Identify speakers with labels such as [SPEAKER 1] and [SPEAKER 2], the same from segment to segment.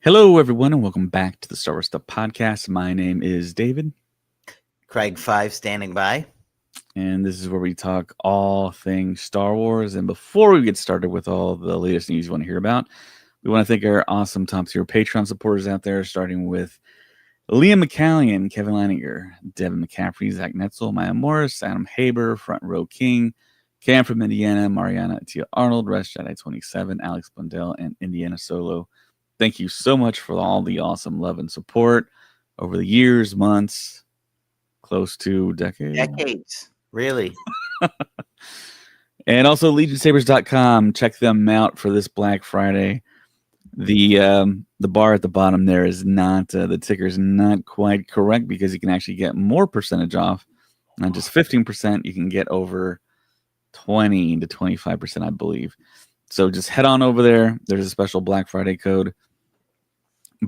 [SPEAKER 1] Hello, everyone, and welcome back to the Star Wars Stuff Podcast. My name is David,
[SPEAKER 2] Craig 5 standing by.
[SPEAKER 1] and this is where we talk all things Star Wars. And before we get started with all the latest news you want to hear about, we want to thank our awesome top-tier Patreon supporters out there, starting with Liam McCallion, Kevin Leininger, Devin McCaffrey, Zach Netzel, Maya Morris, Adam Haber, Front Row King, Cam from Indiana, Mariana Tia Arnold, Rush Jedi 27, Alex Blundell, and Indiana Solo. Thank you so much for all the awesome love and support over the years, months, close to
[SPEAKER 2] Decades, really.
[SPEAKER 1] And also LegionSabers.com. Check them out for this Black Friday. The bar at the bottom there is not, the ticker is not quite correct because you can actually get more percentage off. Not just 15%, you can get over 20 to 25%, I believe. So just head on over there. There's a special Black Friday code.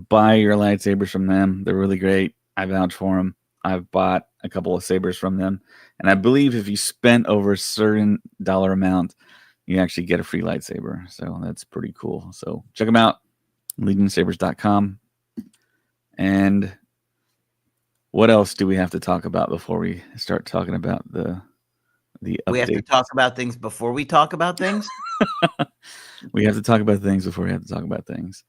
[SPEAKER 1] Buy your lightsabers from them. They're really great. I vouch for them. I've bought a couple of sabers from them. And I believe if you spent over a certain dollar amount, you actually get a free lightsaber. So that's pretty cool. So check them out. LegionSabers.com. And what else do we have to talk about before we start talking about the update?
[SPEAKER 2] We have to talk about things before we talk about things?
[SPEAKER 1] We have to talk about things before we have to talk about things.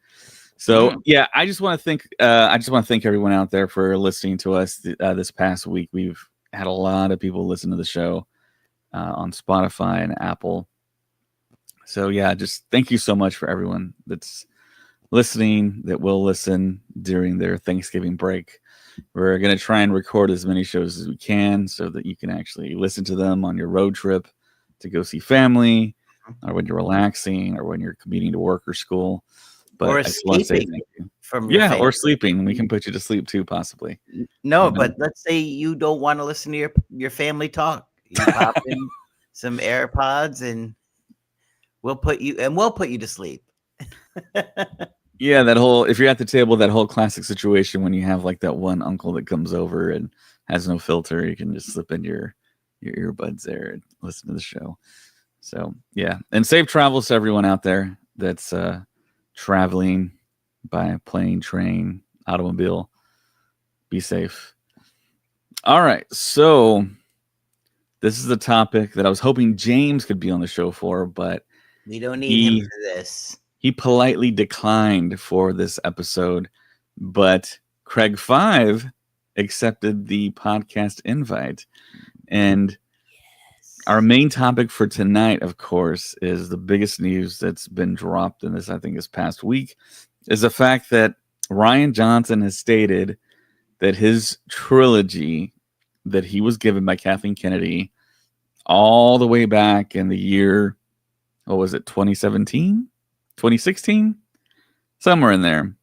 [SPEAKER 1] So yeah, I just want to thank everyone out there for listening to us this past week. We've had a lot of people listen to the show on Spotify and Apple. So yeah, just thank you so much for everyone that's listening, that will listen during their Thanksgiving break. We're going to try and record as many shows as we can so that you can actually listen to them on your road trip to go see family, or when you're relaxing, or when you're commuting to work or school. But
[SPEAKER 2] or
[SPEAKER 1] I just want to say
[SPEAKER 2] sleeping
[SPEAKER 1] thank you.
[SPEAKER 2] from your family.
[SPEAKER 1] Or sleeping. We can put you to sleep too, possibly.
[SPEAKER 2] No, but let's say you don't want to listen to your family talk. You pop in some AirPods and we'll put you to sleep.
[SPEAKER 1] Yeah, if you're at the table, that whole classic situation when you have like that one uncle that comes over and has no filter, you can just slip in your earbuds there and listen to the show. So yeah, and safe travels to everyone out there that's traveling by plane, train, automobile. Be safe. All right, so this is the topic that I was hoping James could be on the show for, but
[SPEAKER 2] we don't need him for this.
[SPEAKER 1] He politely declined for this episode, but Craig 5 accepted the podcast invite. And our main topic for tonight, of course, is the biggest news that's been dropped in this past week, is the fact that Rian Johnson has stated that his trilogy that he was given by Kathleen Kennedy all the way back in the year, 2017? 2016? Somewhere in there,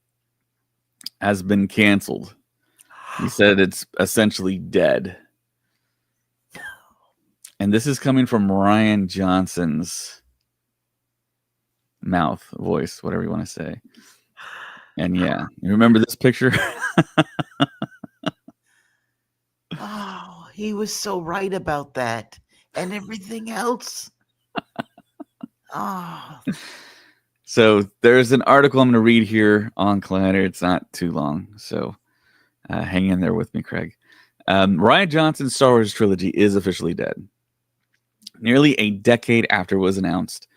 [SPEAKER 1] has been canceled. He said it's essentially dead. And this is coming from Rian Johnson's mouth, voice, whatever you want to say. And yeah, you remember this picture?
[SPEAKER 2] Oh, he was so right about that. And everything else. Oh.
[SPEAKER 1] So there's an article I'm going to read here on Collider. It's not too long, so hang in there with me, Craig. Rian Johnson's Star Wars trilogy is officially dead. Nearly a decade after it was announced,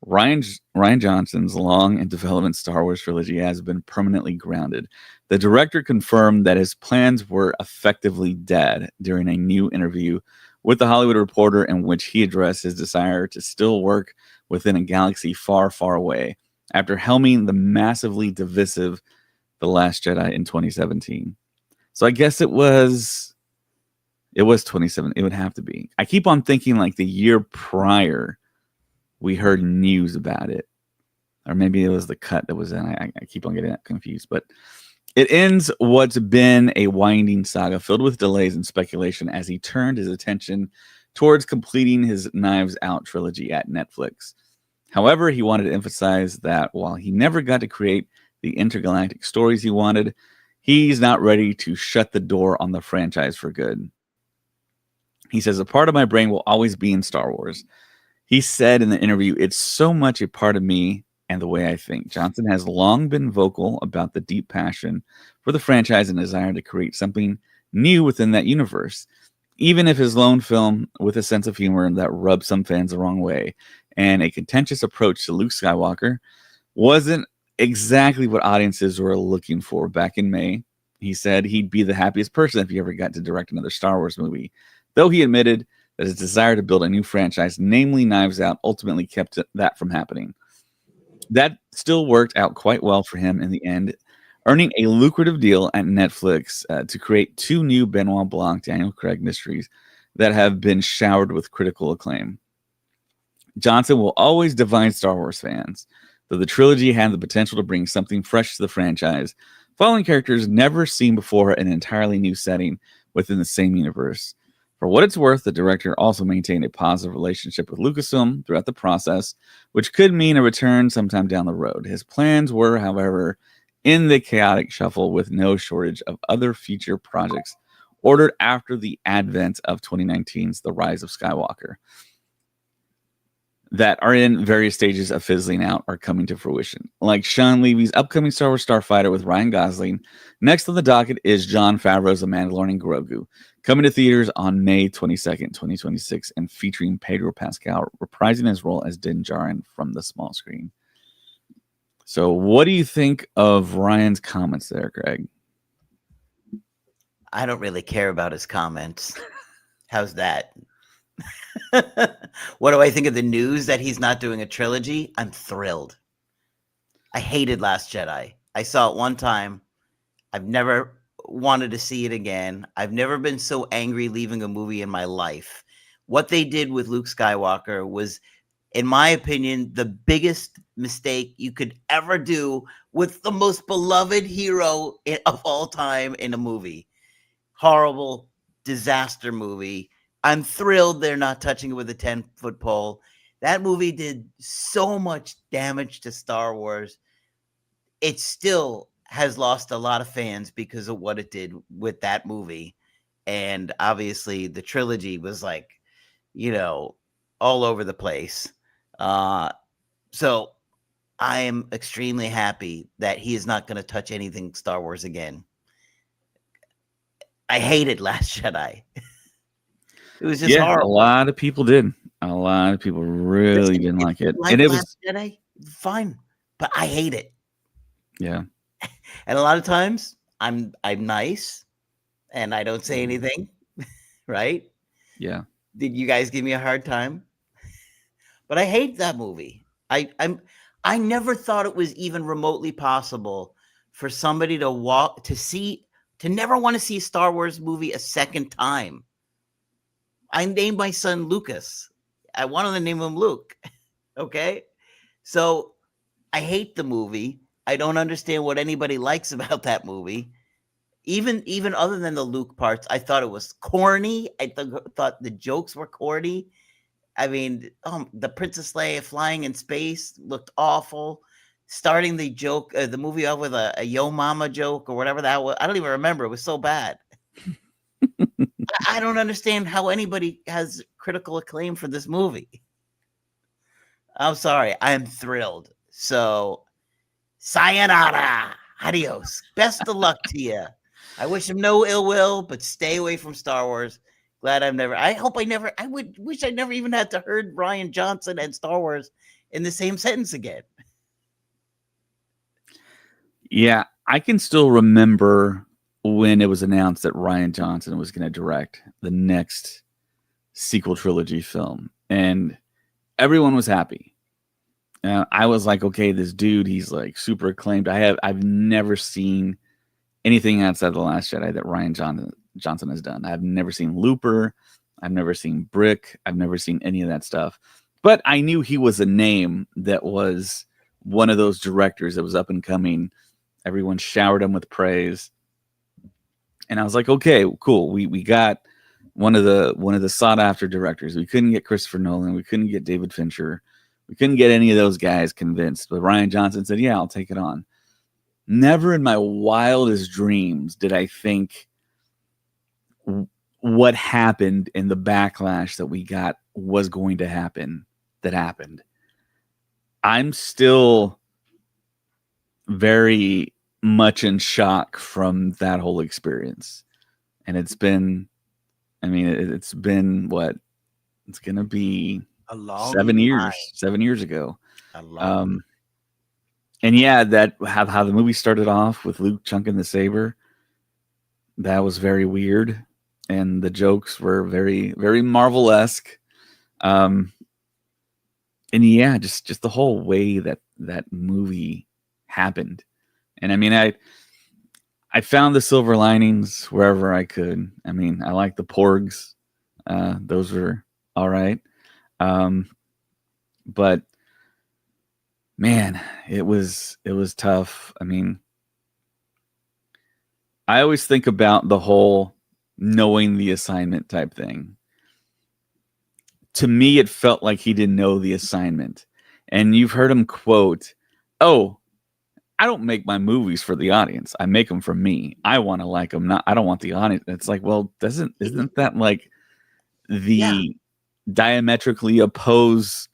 [SPEAKER 1] Rian Johnson's long in development Star Wars trilogy has been permanently grounded. The director confirmed that his plans were effectively dead during a new interview with The Hollywood Reporter, in which he addressed his desire to still work within a galaxy far, far away after helming the massively divisive The Last Jedi in 2017. So I guess it was 27. It would have to be. I keep on thinking like the year prior we heard news about it. Or maybe it was the cut that was in. I keep on getting that confused. But it ends what's been a winding saga filled with delays and speculation as he turned his attention towards completing his Knives Out trilogy at Netflix. However, he wanted to emphasize that while he never got to create the intergalactic stories he wanted, he's not ready to shut the door on the franchise for good. He says, "A part of my brain will always be in Star Wars." He said in the interview, "It's so much a part of me and the way I think. Johnson has long been vocal about the deep passion for the franchise and desire to create something new within that universe. Even if his lone film with a sense of humor that rubbed some fans the wrong way and a contentious approach to Luke Skywalker wasn't exactly what audiences were looking for back in May. He said he'd be the happiest person if he ever got to direct another Star Wars movie, though he admitted that his desire to build a new franchise, namely Knives Out, ultimately kept that from happening. That still worked out quite well for him in the end, earning a lucrative deal at Netflix to create 2 new Benoit Blanc, Daniel Craig mysteries that have been showered with critical acclaim. Johnson will always divide Star Wars fans, though the trilogy had the potential to bring something fresh to the franchise, following characters never seen before in an entirely new setting within the same universe. For what it's worth, the director also maintained a positive relationship with Lucasfilm throughout the process, which could mean a return sometime down the road. His plans were, however, in the chaotic shuffle with no shortage of other future projects ordered after the advent of 2019's The Rise of Skywalker that are in various stages of fizzling out or coming to fruition. Like Sean Levy's upcoming Star Wars Starfighter with Ryan Gosling, next on the docket is Jon Favreau's The Mandalorian Grogu, coming to theaters on May 22nd, 2026, and featuring Pedro Pascal reprising his role as Din Djarin from the small screen. So what do you think of Ryan's comments there, Greg?
[SPEAKER 2] I don't really care about his comments. How's that? What do I think of the news that he's not doing a trilogy? I'm thrilled. I hated Last Jedi. I saw it one time. I've never wanted to see it again. I've never been so angry leaving a movie in my life. What they did with Luke Skywalker was, in my opinion, the biggest mistake you could ever do with the most beloved hero of all time in a movie. Horrible, disaster movie. I'm thrilled they're not touching it with a 10-foot pole. That movie did so much damage to Star Wars. It still has lost a lot of fans because of what it did with that movie. And obviously the trilogy was like, all over the place. So I am extremely happy that he is not going to touch anything Star Wars again. I hated Last Jedi. It was just horrible.
[SPEAKER 1] A lot of people did. A lot of people really didn't like it.
[SPEAKER 2] And it was Jedi, fine, but I hate it.
[SPEAKER 1] Yeah.
[SPEAKER 2] And a lot of times I'm nice and I don't say anything, right?
[SPEAKER 1] Yeah.
[SPEAKER 2] Did you guys give me a hard time? But I hate that movie. I never thought it was even remotely possible for somebody to never want to see a Star Wars movie a second time. I named my son Lucas. I wanted to name him Luke. Okay. So I hate the movie. I don't understand what anybody likes about that movie. Even other than the Luke parts, I thought it was corny. I thought the jokes were corny. I mean, the Princess Leia flying in space looked awful. Starting the movie off with a Yo Mama joke or whatever that was. I don't even remember. It was so bad. I don't understand how anybody has critical acclaim for this movie. I'm sorry. I am thrilled. So, sayonara. Adios. Best of luck to you. I wish him no ill will, but stay away from Star Wars. I wish I never even had to heard Rian Johnson and Star Wars in the same sentence again.
[SPEAKER 1] Yeah, I can still remember when it was announced that Rian Johnson was going to direct the next sequel trilogy film, and everyone was happy. I was like, okay, this dude, he's like super acclaimed. I've never seen anything outside of The Last Jedi that Rian Johnson has done. I've never seen Looper. I've never seen Brick. I've never seen any of that stuff. But I knew he was a name that was one of those directors that was up and coming. Everyone showered him with praise. And I was like, okay, cool. We got one of the sought after directors. We couldn't get Christopher Nolan. We couldn't get David Fincher. We couldn't get any of those guys convinced. But Rian Johnson said, yeah, I'll take it on. Never in my wildest dreams did I think what happened in the backlash that we got was going to happen. That happened. I'm still very much in shock from that whole experience. And it's been, I mean, it's been what? It's going to be
[SPEAKER 2] A long
[SPEAKER 1] 7 years,
[SPEAKER 2] time.
[SPEAKER 1] 7 years ago.
[SPEAKER 2] A long
[SPEAKER 1] And yeah, that how the movie started off with Luke chunking the saber, that was very weird, and the jokes were very, very Marvel-esque. And yeah, just the whole way that movie happened. And I mean, I found the silver linings wherever I could. I mean, I like the porgs; those were all right. But man, it was tough. I mean, I always think about the whole knowing the assignment type thing. To me, it felt like he didn't know the assignment. And you've heard him quote, "Oh, I don't make my movies for the audience. I make them for me. I want to like them. I don't want the audience." It's like, well, isn't that like the diametrically opposed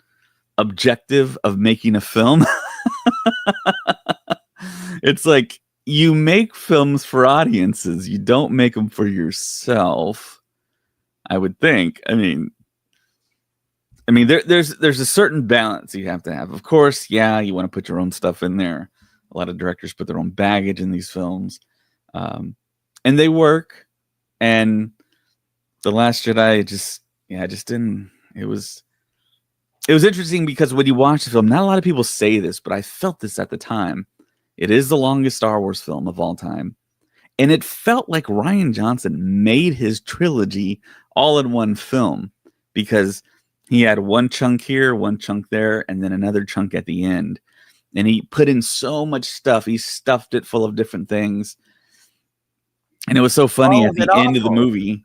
[SPEAKER 1] objective of making a film? It's like, you make films for audiences. You don't make them for yourself, I would think. I mean, there's a certain balance you have to have. Of course, yeah, you want to put your own stuff in there. A lot of directors put their own baggage in these films, and they work. And The Last Jedi just didn't. It was interesting because when you watch the film, not a lot of people say this, but I felt this at the time. It is the longest Star Wars film of all time. And it felt like Rian Johnson made his trilogy all in one film, because he had one chunk here, one chunk there, and then another chunk at the end. And he put in so much stuff. He stuffed it full of different things. And it was so funny at the end of the movie.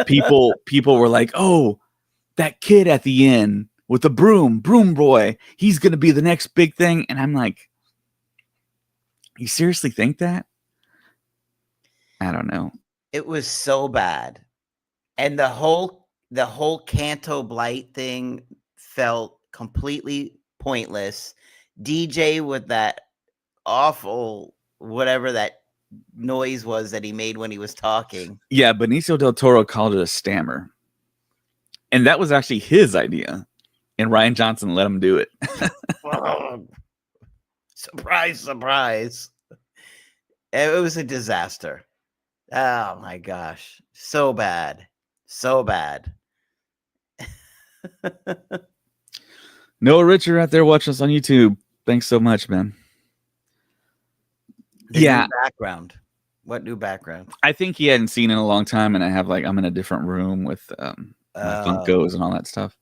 [SPEAKER 1] People were like, "Oh, that kid at the end with the broom boy, he's going to be the next big thing." And I'm like, you seriously think that? I don't know.
[SPEAKER 2] It was so bad. And the whole Canto Blight thing felt completely pointless. DJ with that awful whatever that noise was that he made when he was talking.
[SPEAKER 1] Yeah, Benicio del Toro called it a stammer. And that was actually his idea. And Rian Johnson let him do it.
[SPEAKER 2] Surprise, surprise. It was a disaster. Oh my gosh. So bad. So bad.
[SPEAKER 1] Noah Richard out there watching us on YouTube. Thanks so much, man.
[SPEAKER 2] New background. What new background?
[SPEAKER 1] I think he hadn't seen in a long time, and I'm in a different room with my Funkos and all that stuff.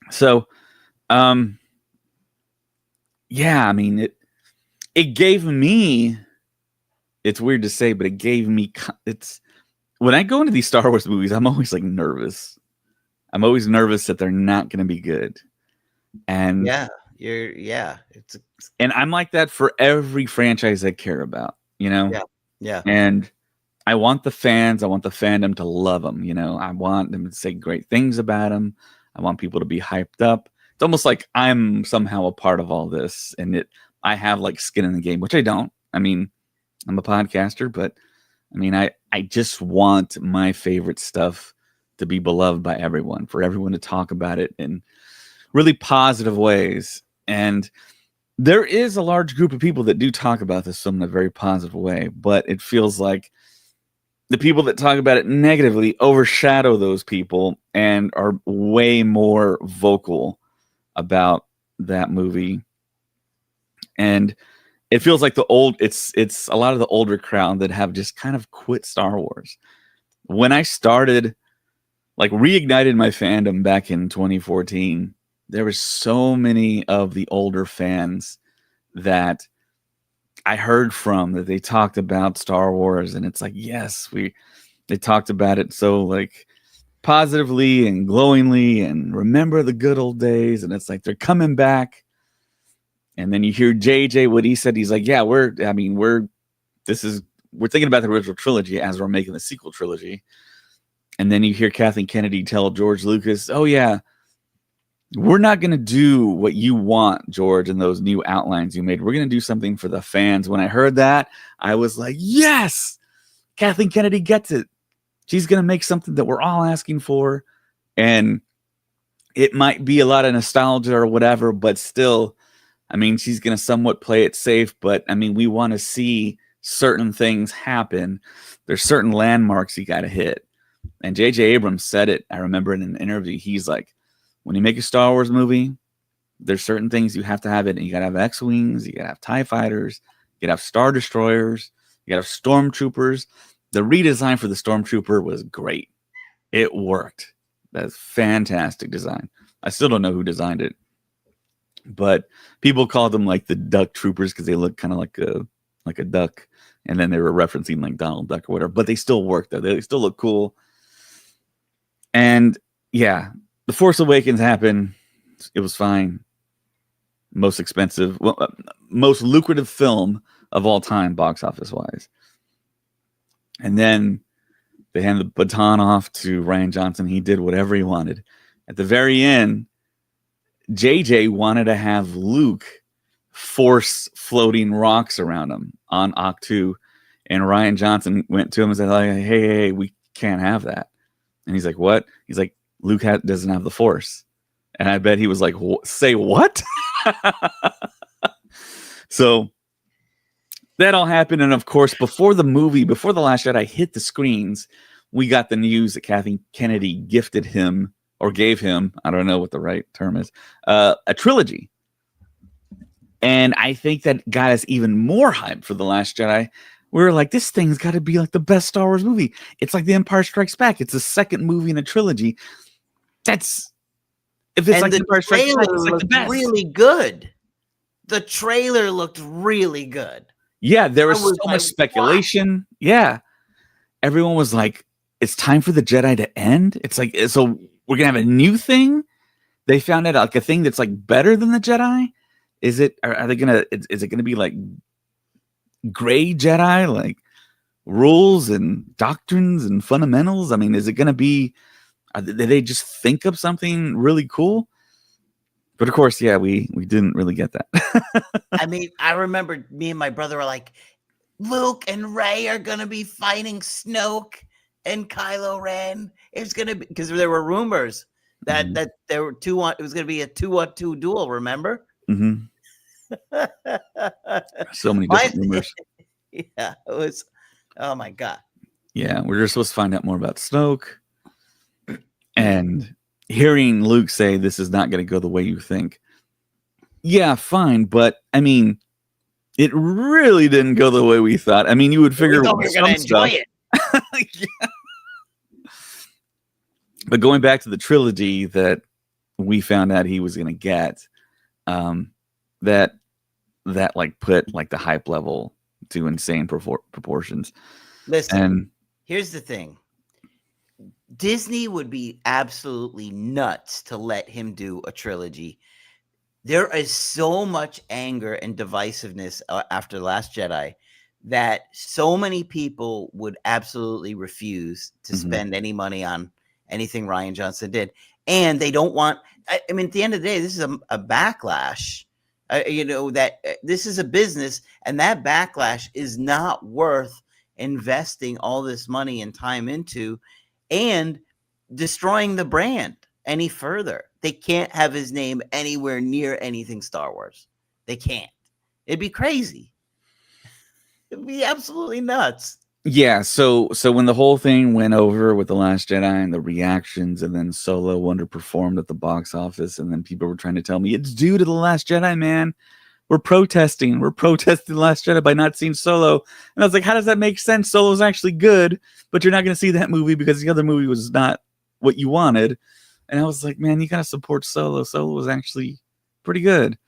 [SPEAKER 1] So, yeah, I mean, it gave me, it's weird to say, but it gave me, when I go into these Star Wars movies, I'm always like nervous. I'm always nervous that they're not going to be good. And and I'm like that for every franchise I care about, you know?
[SPEAKER 2] Yeah.
[SPEAKER 1] And I want the fans, I want the fandom to love them, you know? I want them to say great things about them. I want people to be hyped up. It's almost like I'm somehow a part of all this, and I have like skin in the game, which I don't. I mean, I'm a podcaster, but I mean, I just want my favorite stuff to be beloved by everyone, for everyone to talk about it in really positive ways. And there is a large group of people that do talk about this film in a very positive way, but it feels like the people that talk about it negatively overshadow those people and are way more vocal about that movie. And it feels like it's a lot of the older crowd that have just kind of quit Star Wars. When I started, like, reignited my fandom back in 2014, there were so many of the older fans that I heard from, that they talked about Star Wars, and it's like, yes, they talked about it so like positively and glowingly, and remember the good old days, and it's like they're coming back. And then you hear JJ, what he said, he's like, yeah, we're thinking about the original trilogy as we're making the sequel trilogy. And then you hear Kathleen Kennedy tell George Lucas, oh yeah, we're not going to do what you want, George, and those new outlines you made. We're going to do something for the fans. When I heard that, I was like, yes, Kathleen Kennedy gets it. She's going to make something that we're all asking for. And it might be a lot of nostalgia or whatever, but still, I mean, she's going to somewhat play it safe. But I mean, we want to see certain things happen. There's certain landmarks you got to hit. And J.J. Abrams said it. I remember in an interview, he's like, when you make a Star Wars movie, there's certain things you have to have it. And you got to have X-Wings, you got to have TIE fighters, you got to have Star Destroyers, you got to have Stormtroopers. The redesign for the Stormtrooper was great. It worked. That's fantastic design. I still don't know who designed it, but people called them like the Duck Troopers because they look kind of like a duck. And then they were referencing like Donald Duck or whatever, but they still work though. They still look cool. And yeah, The Force Awakens happened. It was fine. Most expensive, most lucrative film of all time, box office wise. And then they handed the baton off to Rian Johnson. He did whatever he wanted. At the very end, JJ wanted to have Luke force floating rocks around him on Octu, and Rian Johnson went to him and said, like, hey, we can't have that. And he's like, what? He's like, Luke doesn't have the Force. And I bet he was like, say what? So that all happened. And of course, before The Last Jedi hit the screens, we got the news that Kathleen Kennedy gifted him, or gave him, I don't know what the right term is, a trilogy. And I think that got us even more hyped for The Last Jedi. We were like, this thing's got to be like the best Star Wars movie. It's like The Empire Strikes Back. It's the second movie in a trilogy. If it's like The Empire Strikes Back, it's like the best.
[SPEAKER 2] Really good. The trailer looked really good.
[SPEAKER 1] Yeah, there was so much speculation. Wow. Yeah. Everyone was like, it's time for the Jedi to end. It's like, so we're going to have a new thing. They found out like a thing that's like better than the Jedi. Is it going to be like gray Jedi, like rules and doctrines and fundamentals? I mean, is it going to be, did they just think of something really cool? But of course, yeah, we didn't really get that.
[SPEAKER 2] I mean, I remember me and my brother were like, Luke and Rey are going to be fighting Snoke and Kylo Ren. It's going to be, because there were rumors that there were it was going to be a 2-on-2 duel, remember?
[SPEAKER 1] Mm-hmm. So many different rumors.
[SPEAKER 2] Yeah, it was, oh my God.
[SPEAKER 1] Yeah, we're just supposed to find out more about Snoke. And hearing Luke say this is not going to go the way you think. Yeah, fine. But I mean, it really didn't go the way we thought. I mean, you would figure
[SPEAKER 2] we were going to enjoy it.
[SPEAKER 1] Yeah. But going back to the trilogy that we found out he was going to get, that like put like the hype level to insane proportions.
[SPEAKER 2] Listen,
[SPEAKER 1] and
[SPEAKER 2] here's the thing. Disney would be absolutely nuts to let him do a trilogy. There is so much anger and divisiveness after The Last Jedi that so many people would absolutely refuse to spend any money on anything Rian Johnson did. And they don't want, I mean, at the end of the day, this is a backlash. That this is a business, and that backlash is not worth investing all this money and time into and destroying the brand any further. They can't have his name anywhere near anything Star Wars. They can't. It'd be crazy. It'd be absolutely nuts.
[SPEAKER 1] Yeah, so when the whole thing went over with The Last Jedi and the reactions, and then Solo underperformed at the box office, and then people were trying to tell me it's due to The Last Jedi, man. We're protesting The Last Jedi by not seeing Solo. And I was like, how does that make sense? Solo's actually good, but you're not going to see that movie because the other movie was not what you wanted. And I was like, man, you got to support Solo. Solo was actually pretty good.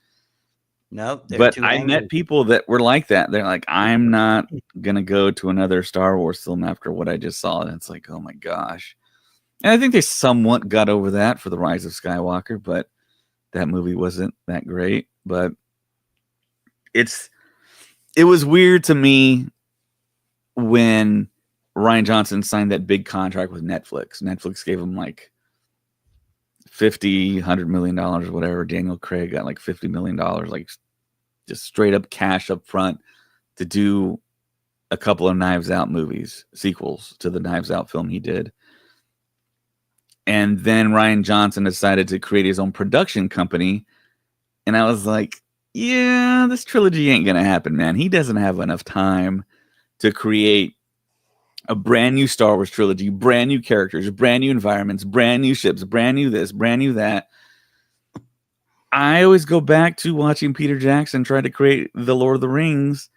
[SPEAKER 2] No,
[SPEAKER 1] but I met people that were like that. They're like, I'm not going to go to another Star Wars film after what I just saw. And it's like, oh my gosh. And I think they somewhat got over that for The Rise of Skywalker, but that movie wasn't that great. But it was weird to me when Rian Johnson signed that big contract with Netflix. Netflix gave him like $100 million, whatever. Daniel Craig got like $50 million, like just straight up cash up front to do a couple of Knives Out movies, sequels to the Knives Out film he did. And then Rian Johnson decided to create his own production company. And I was like, yeah, this trilogy ain't going to happen, man. He doesn't have enough time to create a brand new Star Wars trilogy, brand new characters, brand new environments, brand new ships, brand new this, brand new that. I always go back to watching Peter Jackson try to create the Lord of the Rings.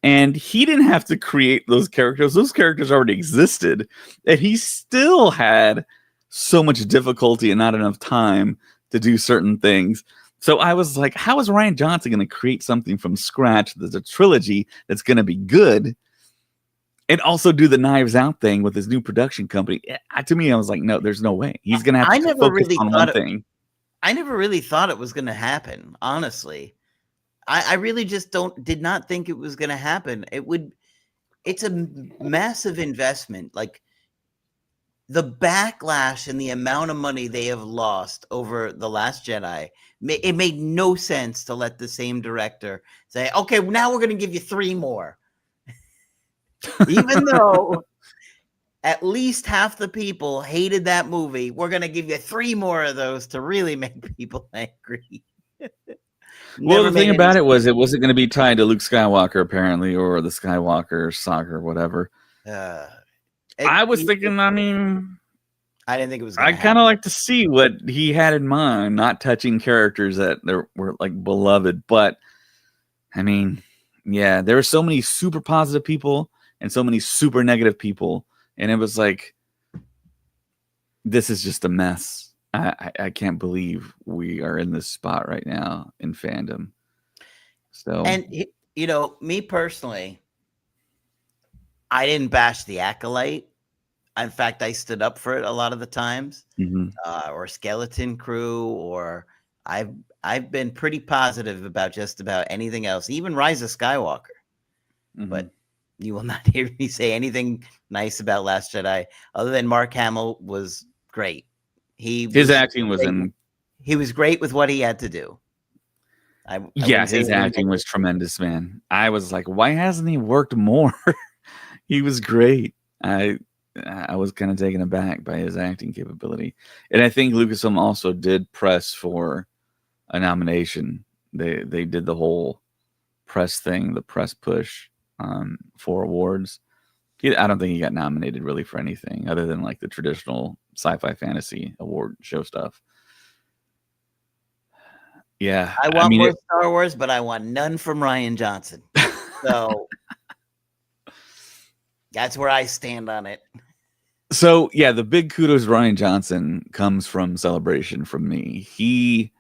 [SPEAKER 1] And he didn't have to create those characters. Those characters already existed. And he still had so much difficulty and not enough time to do certain things. So I was like, how is Rian Johnson going to create something from scratch that's a trilogy that's going to be good and also do the Knives Out thing with his new production company? To me, I was like, no, there's no way. He's going to have to focus on one thing.
[SPEAKER 2] I never really thought it was going to happen, honestly. I really just did not think it was going to happen. It's a massive investment. Like, the backlash and the amount of money they have lost over The Last Jedi, it made no sense to let the same director say, okay, now we're going to give you 3 more. Even though at least half the people hated that movie, we're going to give you 3 more of those to really make people angry.
[SPEAKER 1] Well, the thing about it was it wasn't going to be tied to Luke Skywalker, apparently, or the Skywalker saga or whatever. I was thinking, I mean,
[SPEAKER 2] I didn't think it was.
[SPEAKER 1] I kind of like to see what he had in mind, not touching characters that were like beloved. But I mean, yeah, there were so many super positive people and so many super negative people, and it was like, this is just a mess. I can't believe we are in this spot right now in fandom. So,
[SPEAKER 2] and me personally, I didn't bash the Acolyte. In fact, I stood up for it a lot of the times, or Skeleton Crew, or I've been pretty positive about just about anything else, even Rise of Skywalker. But you will not hear me say anything nice about Last Jedi, other than Mark Hamill was great. His
[SPEAKER 1] acting was in.
[SPEAKER 2] He was great with what he had to do.
[SPEAKER 1] His acting was tremendous, man. I was like, why hasn't he worked more? He was great. I was kind of taken aback by his acting capability. And I think Lucasfilm also did press for a nomination. They did the whole press thing, the press push for awards. I don't think he got nominated really for anything other than like the traditional sci-fi fantasy award show stuff. Yeah.
[SPEAKER 2] I want more Star Wars, but I want none from Rian Johnson. So that's where I stand on it.
[SPEAKER 1] So, yeah, the big kudos Rian Johnson comes from Celebration from me. He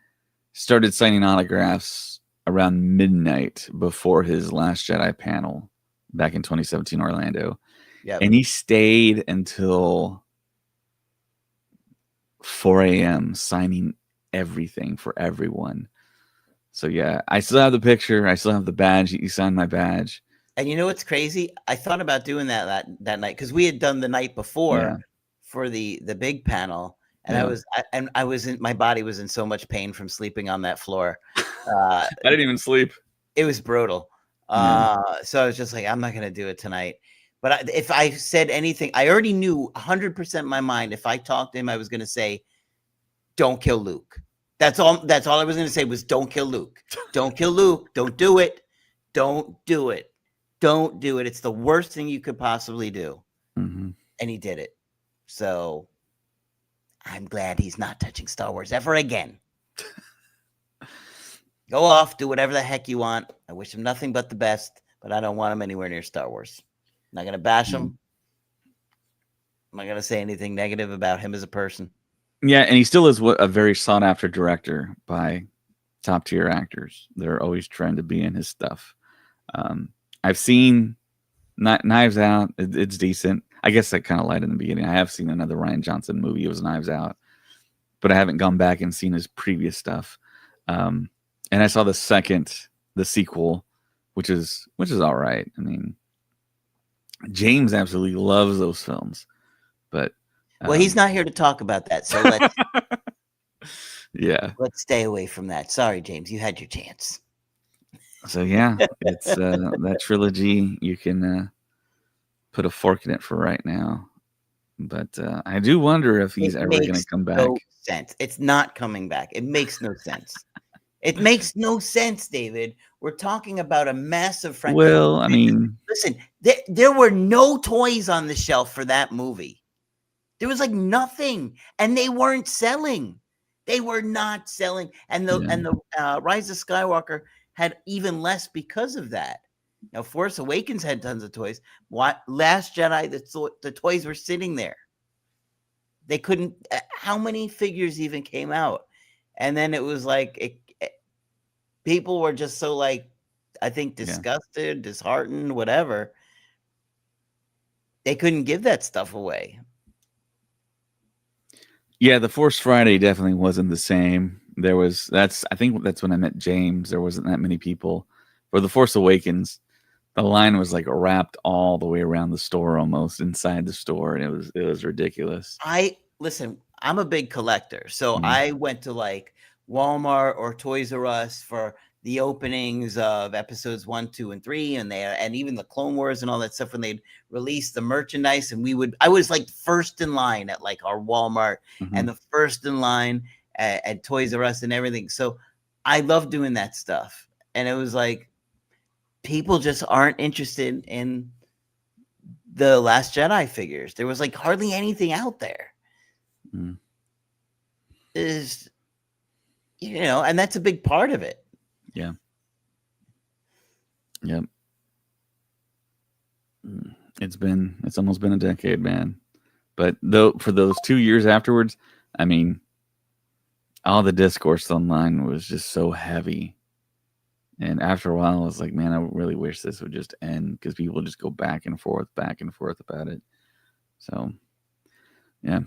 [SPEAKER 1] started signing autographs around midnight before his Last Jedi panel back in 2017 Orlando. Yep. And he stayed until 4 a.m. signing everything for everyone. So, yeah, I still have the picture. I still have the badge. He signed my badge.
[SPEAKER 2] And you know what's crazy? I thought about doing that night because we had done the night before for the big panel, and I was in, my body was in so much pain from sleeping on that floor.
[SPEAKER 1] I didn't even sleep.
[SPEAKER 2] It was brutal. So I was just like, I'm not gonna do it tonight. But if I said anything, I already knew 100% in my mind. If I talked to him, I was gonna say, "Don't kill Luke." That's all I was gonna say was, "Don't kill Luke. Don't kill Luke. Don't do it. Don't do it." Don't do it. It's the worst thing you could possibly do. And he did it. So I'm glad he's not touching Star Wars ever again. Go off, do whatever the heck you want. I wish him nothing but the best, but I don't want him anywhere near Star Wars. I'm not going to bash him. I'm not going to say anything negative about him as a person.
[SPEAKER 1] Yeah, and he still is a very sought-after director by top-tier actors. They're always trying to be in his stuff. I've seen Knives Out. It's decent. I guess I kind of lied in the beginning. I have seen another Rian Johnson movie. It was Knives Out. But I haven't gone back and seen his previous stuff. And I saw the sequel, which is all right. I mean, James absolutely loves those films. But
[SPEAKER 2] well, he's not here to talk about that. So let's
[SPEAKER 1] Yeah.
[SPEAKER 2] Let's stay away from that. Sorry, James, you had your chance.
[SPEAKER 1] So yeah, it's that trilogy. You can put a fork in it for right now. But I do wonder if he's
[SPEAKER 2] It
[SPEAKER 1] ever going to
[SPEAKER 2] makes
[SPEAKER 1] come back.
[SPEAKER 2] no sense. It's not coming back. It makes no sense. It makes no sense, David. We're talking about a massive franchise.
[SPEAKER 1] Well, I mean,
[SPEAKER 2] Listen, there were no toys on the shelf for that movie. There was like nothing, and they weren't selling. They were not selling, and the Rise of Skywalker had even less because of that. Now, Force Awakens had tons of toys. What Last Jedi, the toys were sitting there. They couldn't. How many figures even came out? And then it was like people were just so like, I think, disgusted, disheartened, whatever. They couldn't give that stuff away.
[SPEAKER 1] Yeah, the Force Friday definitely wasn't the same. I think that's when I met James. There wasn't that many people. For the Force Awakens, the line was like wrapped all the way around the store, almost inside the store, and it was ridiculous.
[SPEAKER 2] Listen, I'm a big collector, so I went to like Walmart or Toys R Us for the openings of episodes 1, 2, and 3, and even the Clone Wars and all that stuff when they'd release the merchandise, and I was like first in line at like our Walmart and the first in line at Toys R Us and everything. So I love doing that stuff, and it was like people just aren't interested in the Last Jedi figures. There was like hardly anything out there. Is and that's a big part of it.
[SPEAKER 1] Yeah. Yep. It's almost been a decade, man. But for those 2 years afterwards, I mean, all the discourse online was just so heavy. And after a while, I was like, man, I really wish this would just end, because people just go back and forth about it. So, yeah.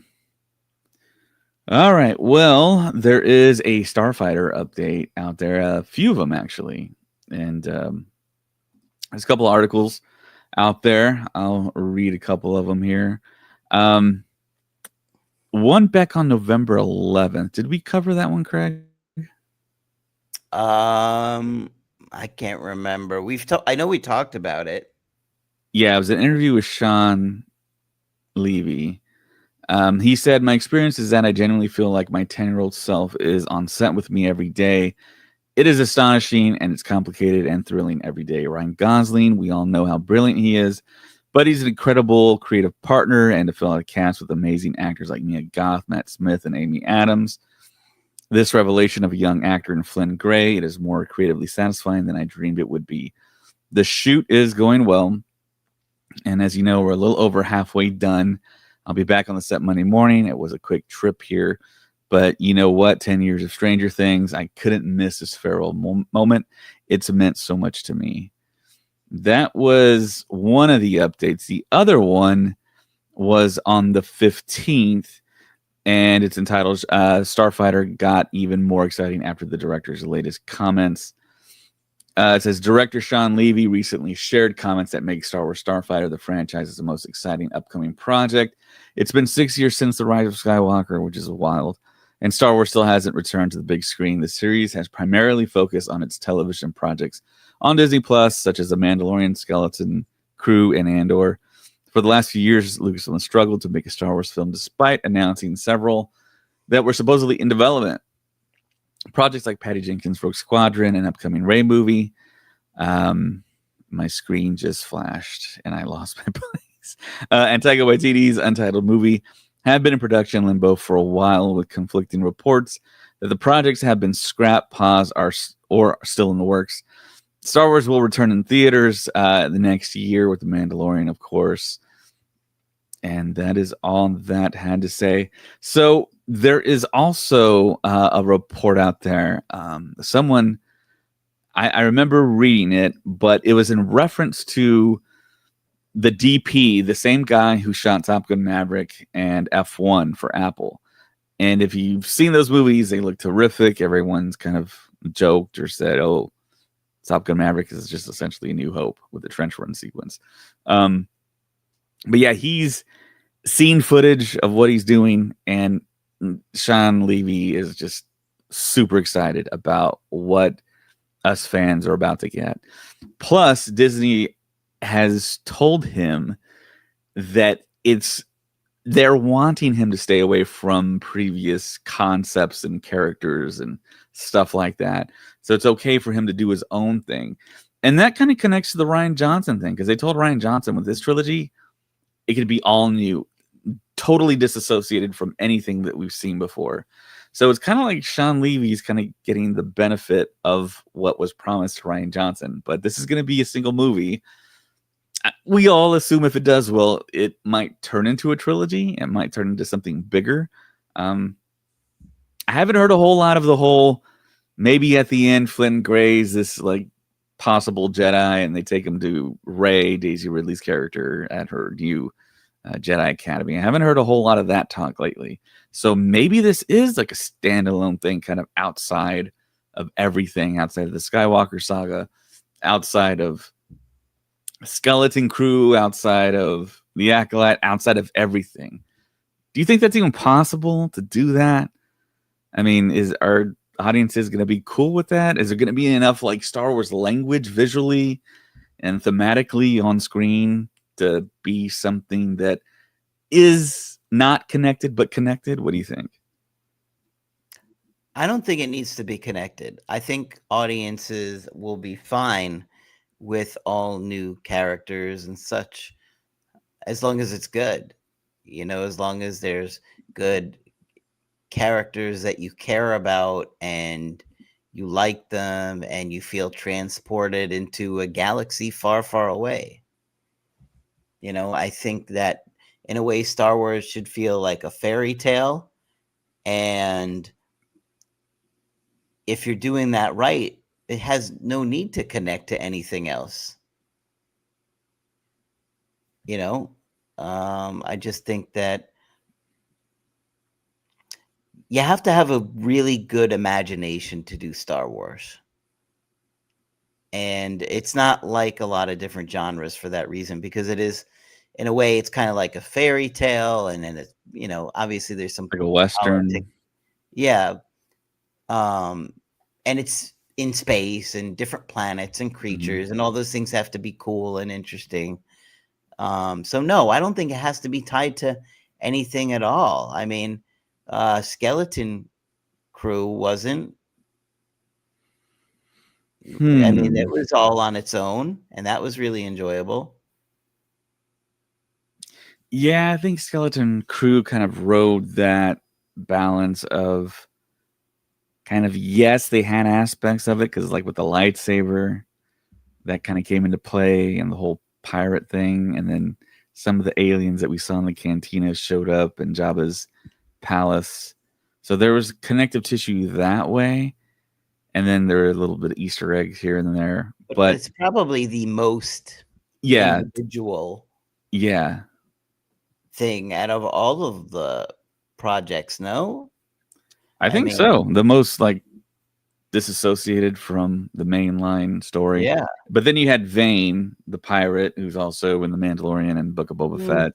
[SPEAKER 1] All right. Well, there is a Starfighter update out there, a few of them actually. And there's a couple articles out there. I'll read a couple of them here. One back on November 11th. Did we cover that one, Craig?
[SPEAKER 2] I can't remember. I know we talked about it.
[SPEAKER 1] Yeah, it was an interview with Sean Levy. He said, my experience is that I genuinely feel like my 10-year-old self is on set with me every day. It is astonishing, and it's complicated and thrilling every day. Ryan Gosling, we all know how brilliant he is, but he's an incredible creative partner, and to fill out a cast with amazing actors like Mia Goth, Matt Smith, and Amy Adams. This revelation of a young actor in Flynn Gray, it is more creatively satisfying than I dreamed it would be. The shoot is going well, and as you know, we're a little over halfway done. I'll be back on the set Monday morning. It was a quick trip here, but you know what? 10 years of Stranger Things, I couldn't miss this farewell moment. It's meant so much to me. That was one of the updates. The other one was on the 15th, and it's entitled Starfighter Got Even More Exciting After the Director's Latest Comments. It says, Director Sean Levy recently shared comments that make Star Wars Starfighter the franchise's most exciting upcoming project. It's been 6 years since The Rise of Skywalker, which is wild, and Star Wars still hasn't returned to the big screen. The series has primarily focused on its television projects on Disney Plus, such as The Mandalorian, Skeleton Crew, and Andor. For the last few years, Lucasfilm struggled to make a Star Wars film, despite announcing several that were supposedly in development. Projects like Patty Jenkins' Rogue Squadron, an upcoming Rey movie. My screen just flashed and I lost my place. And Taika Waititi's untitled movie have been in production limbo for a while, with conflicting reports that the projects have been scrapped, paused, or are still in the works. Star Wars will return in theaters the next year with The Mandalorian, of course. And that is all that had to say. So there is also a report out there. Someone, I remember reading it, but it was in reference to the DP, the same guy who shot Top Gun Maverick and F1 for Apple. And if you've seen those movies, they look terrific. Everyone's kind of joked or said, oh, Top Gun Maverick is just essentially A New Hope with the trench run sequence. But yeah, he's seen footage of what he's doing, and Sean Levy is just super excited about what us fans are about to get. Plus, Disney has told him that they're wanting him to stay away from previous concepts and characters and stuff like that. So it's okay for him to do his own thing. And that kind of connects to the Rian Johnson thing, because they told Rian Johnson with this trilogy, it could be all new, totally disassociated from anything that we've seen before. So it's kind of like Sean Levy's kind of getting the benefit of what was promised to Rian Johnson. But this is going to be a single movie. We all assume if it does well, it might turn into a trilogy. It might turn into something bigger. I haven't heard a whole lot of the whole, maybe at the end, Flynn Gray's this like possible Jedi, and they take him to Rey, Daisy Ridley's character, at her new Jedi Academy. I haven't heard a whole lot of that talk lately. So maybe this is like a standalone thing, kind of outside of everything, outside of the Skywalker saga, outside of Skeleton Crew, outside of the Acolyte, outside of everything. Do you think that's even possible to do that? I mean, is our audiences going to be cool with that? Is there going to be enough like Star Wars language visually and thematically on screen to be something that is not connected but connected? What do you think?
[SPEAKER 2] I don't think it needs to be connected. I think audiences will be fine with all new characters and such, as long as it's good. As long as there's good characters that you care about and you like them and you feel transported into a galaxy far, far away. I think that in a way Star Wars should feel like a fairy tale, and if you're doing that right, it has no need to connect to anything else. I just think that you have to have a really good imagination to do Star Wars. And it's not like a lot of different genres for that reason, because it is, in a way, it's kind of like a fairy tale. And then it's, obviously there's some
[SPEAKER 1] Like a Western.
[SPEAKER 2] politics. Yeah. And it's in space and different planets and creatures, and all those things have to be cool and interesting. So no, I don't think it has to be tied to anything at all. I mean, Skeleton Crew wasn't. I mean, it was all on its own, and that was really enjoyable.
[SPEAKER 1] Yeah, I think Skeleton Crew kind of rode that balance of kind of, yes, they had aspects of it, because like with the lightsaber, that kind of came into play, and the whole pirate thing, and then some of the aliens that we saw in the cantina showed up in Jabba's palace. So there was connective tissue that way, and then there were a little bit of Easter eggs here and there. But
[SPEAKER 2] it's probably the most individual thing out of all of the projects. No,
[SPEAKER 1] I think so. The most like disassociated from the mainline story.
[SPEAKER 2] Yeah.
[SPEAKER 1] But then you had Vane, the pirate, who's also in The Mandalorian and Book of Boba Fett,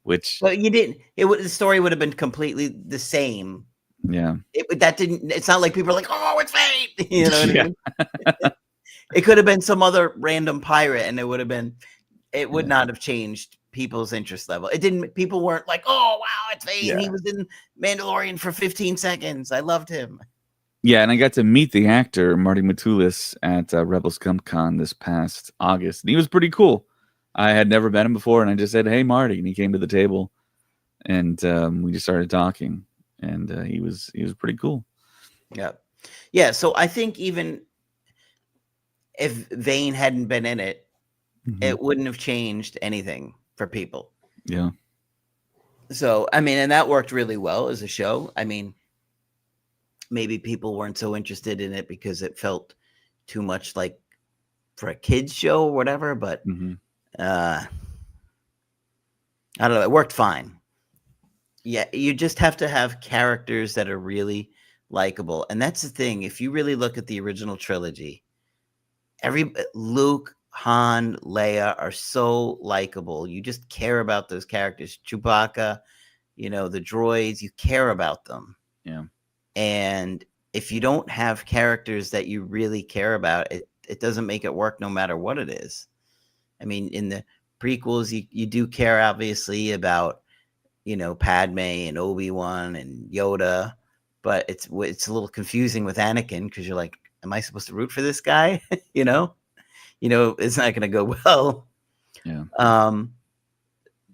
[SPEAKER 1] which.
[SPEAKER 2] But you didn't. The story would have been completely the same.
[SPEAKER 1] Yeah.
[SPEAKER 2] It's not like people are like, oh, it's Vane. You know what I mean? It could have been some other random pirate, and it would not have changed people's interest level. It didn't. People weren't like, oh, wow, it's Vane. Yeah. He was in Mandalorian for 15 seconds. I loved him.
[SPEAKER 1] Yeah, and I got to meet the actor, Marty Matulis, at Rebelscum Con this past August. And he was pretty cool. I had never met him before, and I just said, hey, Marty. And he came to the table, and we just started talking. And he was pretty cool.
[SPEAKER 2] Yeah. Yeah, so I think even if Vane hadn't been in it, it wouldn't have changed anything for people.
[SPEAKER 1] Yeah.
[SPEAKER 2] So, I mean, and that worked really well as a show. I mean, maybe people weren't so interested in it because it felt too much like for a kid's show or whatever, but I don't know. It worked fine. Yeah, you just have to have characters that are really likable. And that's the thing. If you really look at the original trilogy, Luke, Han, Leia are so likable. You just care about those characters. Chewbacca, you know, the droids, you care about them.
[SPEAKER 1] Yeah.
[SPEAKER 2] And if you don't have characters that you really care about, it doesn't make it work no matter what it is. I mean, in the prequels, you do care, obviously, about, you know, Padme and Obi-Wan and Yoda, but it's a little confusing with Anakin because you're like, am I supposed to root for this guy? You know, it's not going to go well.
[SPEAKER 1] Yeah.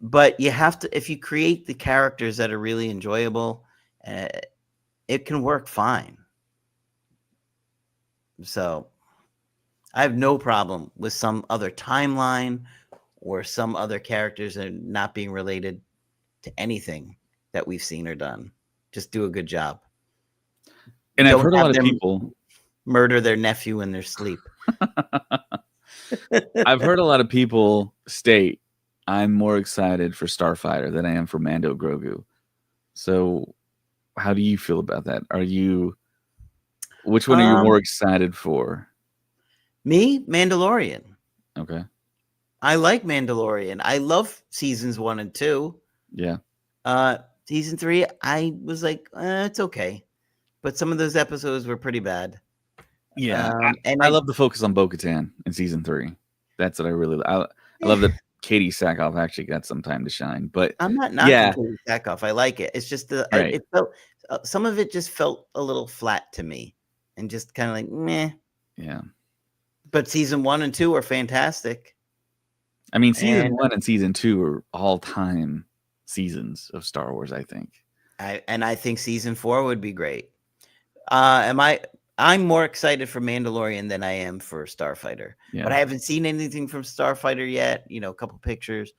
[SPEAKER 2] But you have to, if you create the characters that are really enjoyable, it can work fine. So I have no problem with some other timeline or some other characters that are not being related to anything that we've seen or done. Just do a good job.
[SPEAKER 1] And
[SPEAKER 2] Don't
[SPEAKER 1] I've heard a
[SPEAKER 2] have
[SPEAKER 1] lot of
[SPEAKER 2] them
[SPEAKER 1] people
[SPEAKER 2] murder their nephew in their sleep.
[SPEAKER 1] I've heard a lot of people state I'm more excited for Starfighter than I am for Mando Grogu. So how do you feel about that? Which one are you more excited for?
[SPEAKER 2] Me, Mandalorian.
[SPEAKER 1] Okay.
[SPEAKER 2] I like Mandalorian. I love seasons 1 and 2.
[SPEAKER 1] Yeah.
[SPEAKER 2] Season 3, I was like, it's okay. But some of those episodes were pretty bad.
[SPEAKER 1] Yeah. I love the focus on Bo-Katan in season 3. That's what I really I love that Katie Sackhoff actually got some time to shine. But
[SPEAKER 2] I'm not knocking Katie Sackhoff. I like it. It's just it felt some of it just felt a little flat to me, and just kind of like meh.
[SPEAKER 1] Yeah.
[SPEAKER 2] But season 1 and 2 are fantastic.
[SPEAKER 1] I mean, season 1 and season 2 are all-time seasons of Star Wars, I think.
[SPEAKER 2] I think season 4 would be great. I'm more excited for Mandalorian than I am for Starfighter. Yeah. But I haven't seen anything from Starfighter yet. You know, a couple pictures.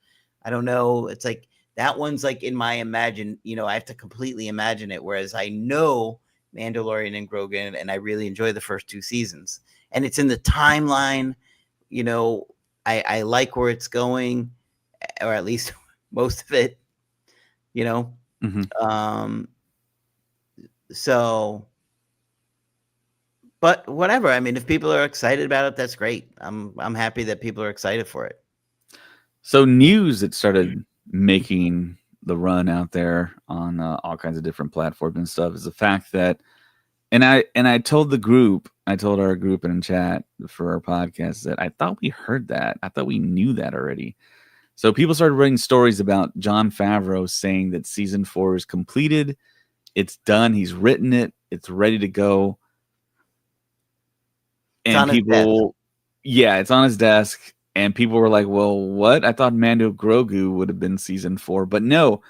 [SPEAKER 2] I don't know. It's like that one's like in my I have to completely imagine it. Whereas I know Mandalorian and Grogu, and I really enjoy the first 2 seasons. And it's in the timeline. You know, I like where it's going, or at least most of it. You know, so. But whatever. I mean, if people are excited about it, that's great. I'm happy that people are excited for it.
[SPEAKER 1] So news that started making the run out there on all kinds of different platforms and stuff is the fact that, and I told our group in chat for our podcast that I thought we heard that. I thought we knew that already. So people started writing stories about Jon Favreau saying that season 4 is completed. It's done. He's written it. It's ready to go. And people, it's on his desk. And people were like, well, what? I thought Mando Grogu would have been season 4. But no,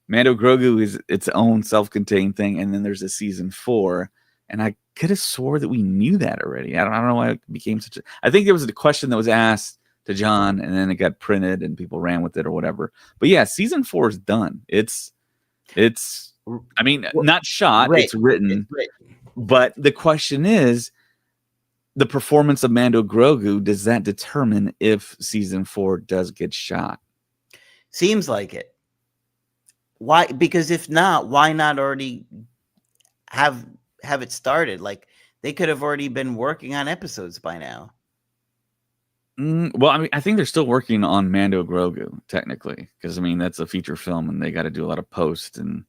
[SPEAKER 1] Mando Grogu is its own self-contained thing. And then there's a season 4. And I could have swore that we knew that already. I don't know why it became such a... I think there was a question that was asked to John, and then it got printed and people ran with it or whatever. But yeah, season 4 is done. It's I mean, not shot. It's written. But the question is, the performance of Mando Grogu, does that determine if season 4 does get shot?
[SPEAKER 2] Seems like it. Why? Because if not, why not already have it started? Like, they could have already been working on episodes by now.
[SPEAKER 1] Well, I mean, I think they're still working on Mando Grogu, technically, because I mean that's a feature film and they got to do a lot of post. And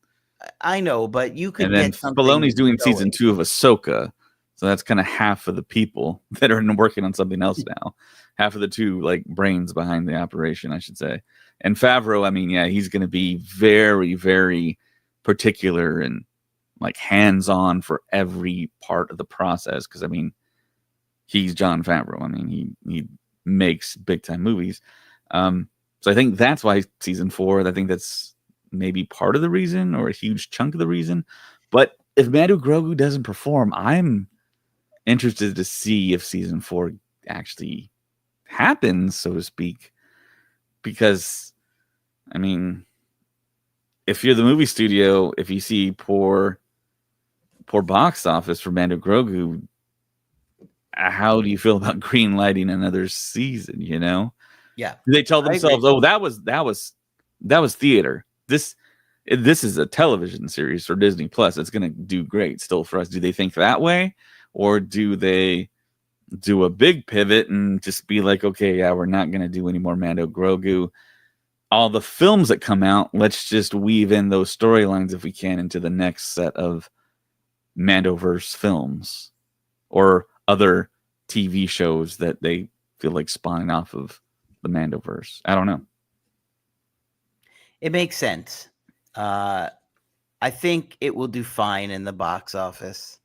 [SPEAKER 2] I know, but you could.
[SPEAKER 1] And then Filoni's doing season 2 of Ahsoka. So that's kind of half of the people that are working on something else now. Half of the 2 like brains behind the operation, I should say. And Favreau, I mean, yeah, he's going to be very, very particular and like hands-on for every part of the process. Because I mean, he's Jon Favreau. I mean, he makes big-time movies. So I think that's why season 4. I think that's maybe part of the reason, or a huge chunk of the reason. But if Mando Grogu doesn't perform, I'm interested to see if season 4 actually happens, so to speak, because I mean, if you're the movie studio, if you see poor box office for Mando Grogu, how do you feel about green lighting another season? You know,
[SPEAKER 2] yeah.
[SPEAKER 1] Do they tell themselves, "Oh, that was theater. This is a television series for Disney Plus. It's going to do great still for us." Do they think that way? Or do they do a big pivot and just be like, okay, yeah, we're not going to do any more Mando Grogu. all the films that come out, let's just weave in those storylines if we can into the next set of Mandoverse films or other TV shows that they feel like spawning off of the Mandoverse. I don't know.
[SPEAKER 2] It makes sense. I think it will do fine in the box office.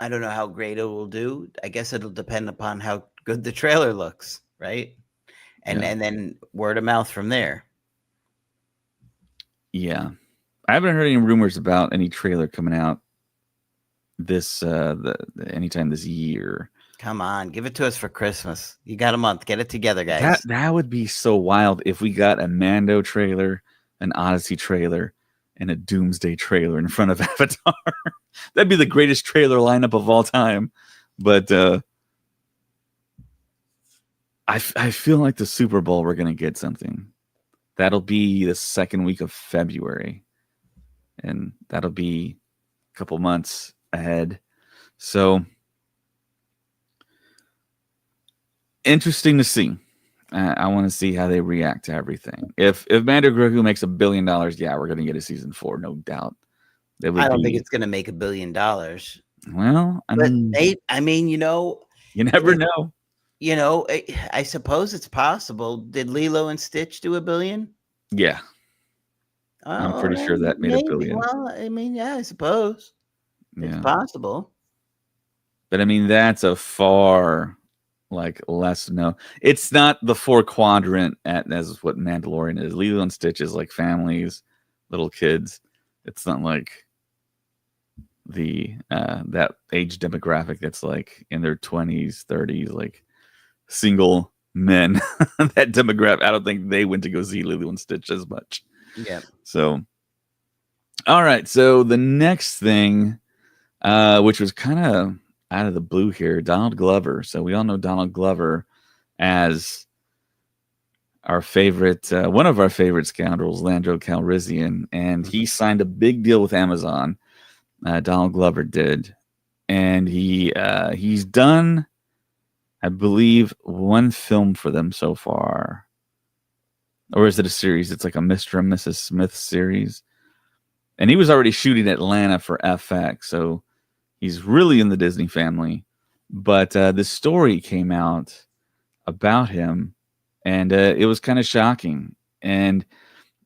[SPEAKER 2] I don't know how great it will do. I guess it'll depend upon how good the trailer looks, right? And then word of mouth from there.
[SPEAKER 1] Yeah. I haven't heard any rumors about any trailer coming out this anytime this year.
[SPEAKER 2] Come on, give it to us for Christmas. You got a month. Get it together, guys.
[SPEAKER 1] That would be so wild if we got a Mando trailer, an Odyssey trailer, and a Doomsday trailer in front of Avatar. That'd be the greatest trailer lineup of all time. But I feel like the Super Bowl we're gonna get something. That'll be the second week of February, and that'll be a couple months ahead. So interesting to see. I want to see how they react to everything. If Mando Grogu makes $1 billion, yeah, we're gonna get a season 4, no doubt.
[SPEAKER 2] I don't think it's gonna make $1 billion.
[SPEAKER 1] Well,
[SPEAKER 2] I mean, you know,
[SPEAKER 1] you never know.
[SPEAKER 2] You know, I suppose it's possible. Did Lilo and Stitch do $1 billion?
[SPEAKER 1] Yeah, I'm pretty sure that made $1 billion.
[SPEAKER 2] Well, I mean, yeah, I suppose it's possible.
[SPEAKER 1] But I mean, that's a far less known. It's not the 4 quadrant as what Mandalorian is. Lilo and Stitch is like families, little kids. It's not like the that age demographic that's like in their 20s, 30s, like single men. That demographic, I don't think they went to go see Lilo and Stitch as much.
[SPEAKER 2] Yeah.
[SPEAKER 1] So, all right. So the next thing, which was kind of out of the blue here, Donald Glover. So we all know Donald Glover as our favorite, one of our favorite scoundrels, Lando Calrissian, and he signed a big deal with Amazon. Donald Glover did, and he's done, I believe, 1 film for them so far, or is it a series? It's like a Mr. and Mrs. Smith series, and he was already shooting Atlanta for FX, so he's really in the Disney family. But this story came out about him, and it was kind of shocking. And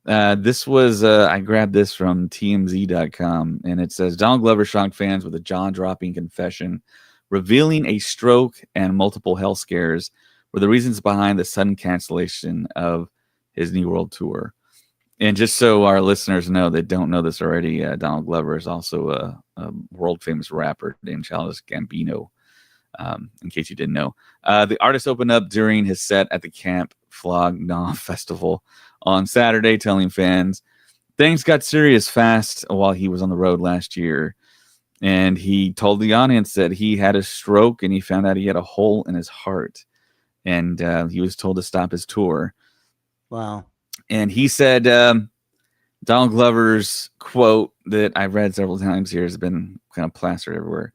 [SPEAKER 1] this was, I grabbed this from TMZ.com, and it says, Donald Glover shocked fans with a jaw-dropping confession, revealing a stroke and multiple health scares were the reasons behind the sudden cancellation of his New World Tour. And just so our listeners know that don't know this already, Donald Glover is also a world-famous rapper named Childish Gambino, in case you didn't know. The artist opened up during his set at the Camp Flog Gnaw Festival on Saturday, telling fans things got serious fast while he was on the road last year. And he told the audience that he had a stroke and he found out he had a hole in his heart. And he was told to stop his tour.
[SPEAKER 2] Wow.
[SPEAKER 1] And he said, Donald Glover's quote that I've read several times here has been kind of plastered everywhere.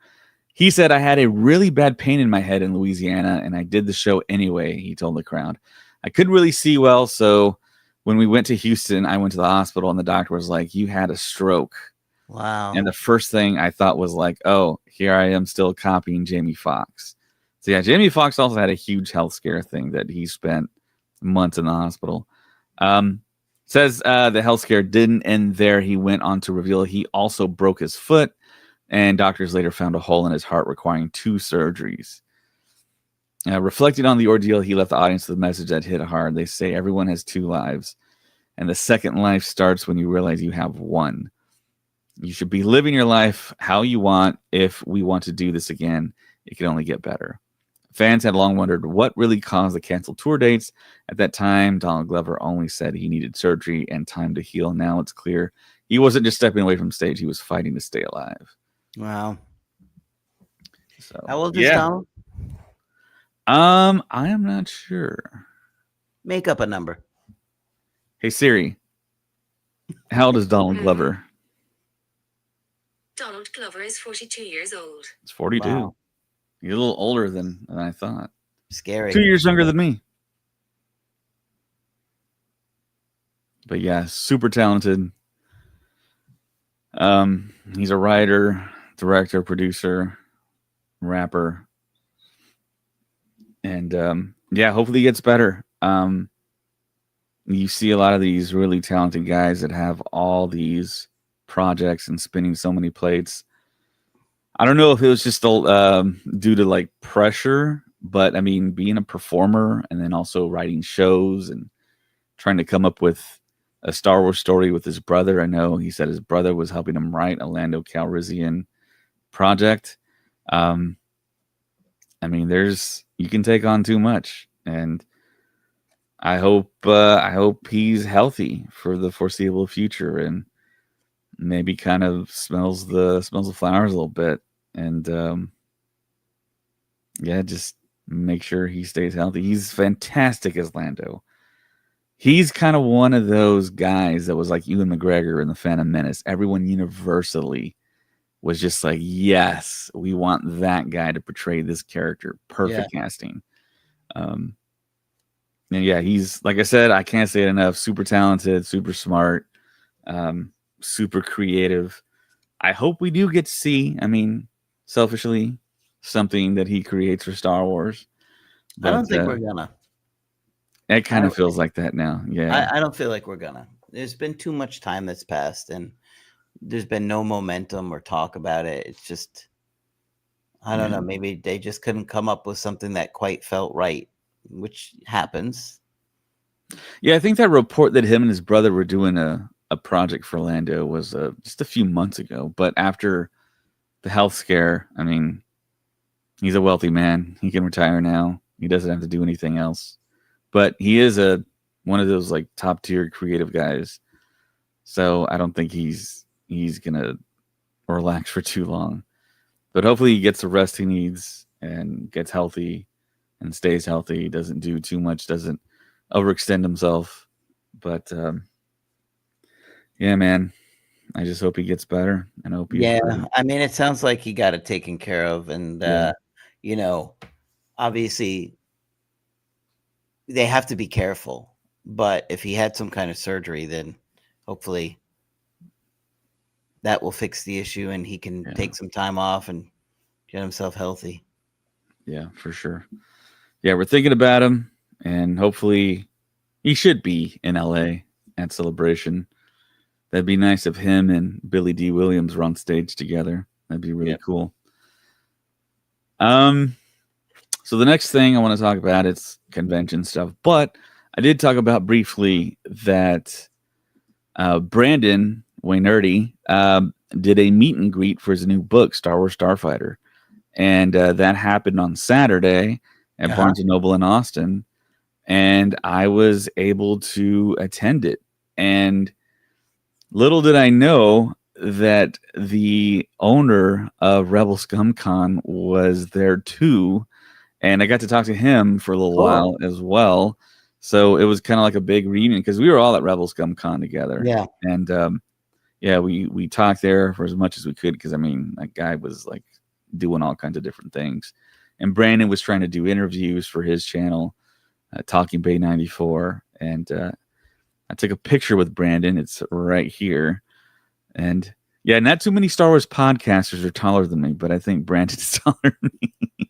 [SPEAKER 1] He said, I had a really bad pain in my head in Louisiana, and I did the show anyway, he told the crowd. I couldn't really see well, so when we went to Houston, I went to the hospital, and the doctor was like, you had a stroke.
[SPEAKER 2] Wow.
[SPEAKER 1] And the first thing I thought was like, oh, here I am still copying Jamie Foxx. So yeah, Jamie Foxx also had a huge health scare thing that he spent months in the hospital. Says the health scare didn't end there. He went on to reveal he also broke his foot, and doctors later found a hole in his heart requiring 2 surgeries. Reflecting on the ordeal, he left the audience with a message that hit hard. They say everyone has 2 lives, and the second life starts when you realize you have 1. You should be living your life how you want. If we want to do this again, it can only get better. Fans had long wondered what really caused the canceled tour dates. At that time, Donald Glover only said he needed surgery and time to heal. Now it's clear he wasn't just stepping away from stage. He was fighting to stay alive.
[SPEAKER 2] Wow.
[SPEAKER 1] So,
[SPEAKER 2] how old is Donald?
[SPEAKER 1] I am not sure.
[SPEAKER 2] Make up a number.
[SPEAKER 1] Hey, Siri. How old is Donald Glover?
[SPEAKER 3] Donald Glover is 42 years old.
[SPEAKER 1] It's 42.
[SPEAKER 2] Wow.
[SPEAKER 1] You're a little older than I thought.
[SPEAKER 2] Scary.
[SPEAKER 1] 2 years younger than me. But yeah, super talented. He's a writer, director, producer, rapper, and yeah, hopefully he gets better. You see a lot of these really talented guys that have all these projects and spinning so many plates. I don't know if it was just due to like pressure, but I mean, being a performer and then also writing shows and trying to come up with a Star Wars story with his brother. I know he said his brother was helping him write a Lando Calrissian project. Um, I mean, you can take on too much, and I hope he's healthy for the foreseeable future, and maybe kind of smells the flowers a little bit, and yeah, just make sure he stays healthy. He's fantastic as Lando. He's kind of one of those guys that was like Ewan McGregor in The Phantom Menace. Everyone universally was just like, yes, we want that guy to portray this character. Perfect casting. And yeah, he's, like I said, I can't say it enough. Super talented, super smart, super creative. I hope we do get to see, I mean, selfishly, something that he creates for Star Wars.
[SPEAKER 2] I don't think we're gonna.
[SPEAKER 1] It kind of feels like that now. Yeah.
[SPEAKER 2] I don't feel like we're gonna. There's been too much time that's passed, and there's been no momentum or talk about it. It's just, I don't know. Maybe they just couldn't come up with something that quite felt right, which happens.
[SPEAKER 1] Yeah, I think that report that him and his brother were doing a project for Lando was just a few months ago. But after the health scare, I mean, he's a wealthy man. He can retire now. He doesn't have to do anything else. But he is one of those like top tier creative guys. So I don't think he's gonna relax for too long. But hopefully he gets the rest he needs and gets healthy and stays healthy. Doesn't do too much. Doesn't overextend himself. But yeah, man, I just hope he gets better and hope he's ready.
[SPEAKER 2] I mean, it sounds like he got it taken care of, and you know, obviously they have to be careful. But if he had some kind of surgery, then hopefully that will fix the issue, and he can take some time off and get himself healthy.
[SPEAKER 1] Yeah, for sure. Yeah, we're thinking about him, and hopefully he should be in LA at Celebration. That'd be nice if him and Billy D. Williams were on stage together. That'd be really cool. So the next thing I want to talk about, it's convention stuff, but I did talk about briefly that Brandon Waynerdy did a meet and greet for his new book, Star Wars Starfighter. And that happened on Saturday at Barnes & Noble in Austin. And I was able to attend it. And little did I know that the owner of Rebelscum Con was there too. And I got to talk to him for a little while as well. So it was kind of like a big reunion because we were all at Rebelscum Con together.
[SPEAKER 2] Yeah.
[SPEAKER 1] And yeah, we talked there for as much as we could because, I mean, that guy was like doing all kinds of different things. And Brandon was trying to do interviews for his channel, Talking Bay 94. And I took a picture with Brandon. It's right here. And yeah, not too many Star Wars podcasters are taller than me, but I think Brandon's taller than me.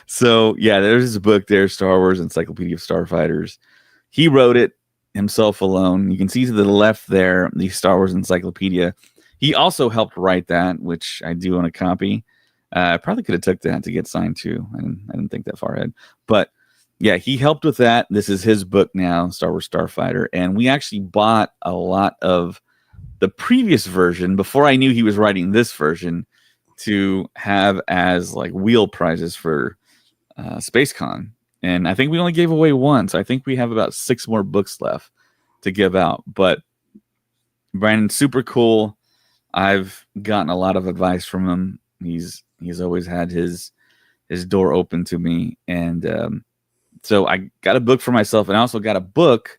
[SPEAKER 1] So yeah, there's his book there, Star Wars Encyclopedia of Starfighters. He wrote it himself alone. You can see to the left there, the Star Wars Encyclopedia. He also helped write that, which I do own a copy. I probably could have took that to get signed too. I didn't think that far ahead. But yeah, he helped with that. This is his book now, Star Wars Starfighter. And we actually bought a lot of the previous version before I knew he was writing this version to have as like wheel prizes for SpaceCon. And I think we only gave away one. So I think we have about 6 more books left to give out. But Brandon's super cool. I've gotten a lot of advice from him. He's always had his door open to me. And so I got a book for myself, and I also got a book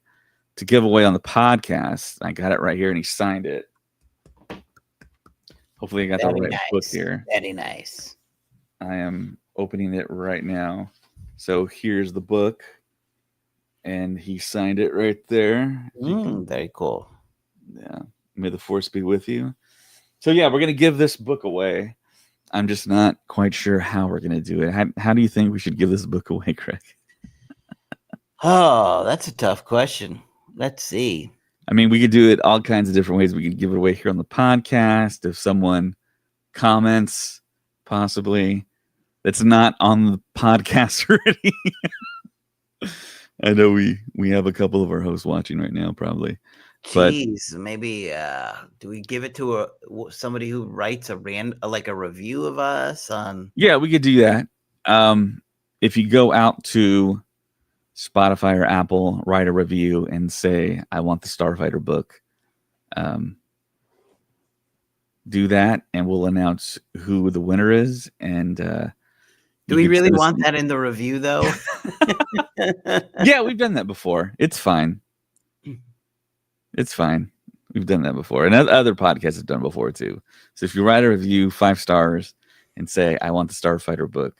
[SPEAKER 1] to give away on the podcast. I got it right here, and he signed it. Hopefully I got the right book here.
[SPEAKER 2] Very nice.
[SPEAKER 1] I am opening it right now. So here's the book. and he signed it right there.
[SPEAKER 2] Very cool.
[SPEAKER 1] Yeah. May the force be with you. So yeah, we're gonna give this book away. I'm just not quite sure how we're gonna do it. How do you think we should give this book away, Craig?
[SPEAKER 2] Oh, that's a tough question. Let's see.
[SPEAKER 1] I mean, we could do it all kinds of different ways. We could give it away here on the podcast if someone comments, possibly. That's not on the podcast already. I know we have a couple of our hosts watching right now, probably. But
[SPEAKER 2] Jeez, maybe do we give it to somebody who writes a review of us on?
[SPEAKER 1] yeah, we could do that. If you go out to Spotify or Apple, write a review and say, I want the Starfighter book. Do that, and we'll announce who the winner is. And
[SPEAKER 2] do we really want that in the review, though?
[SPEAKER 1] Yeah, we've done that before. It's fine. It's fine. We've done that before. And other podcasts have done before, too. So if you write a review, 5 stars, and say, I want the Starfighter book,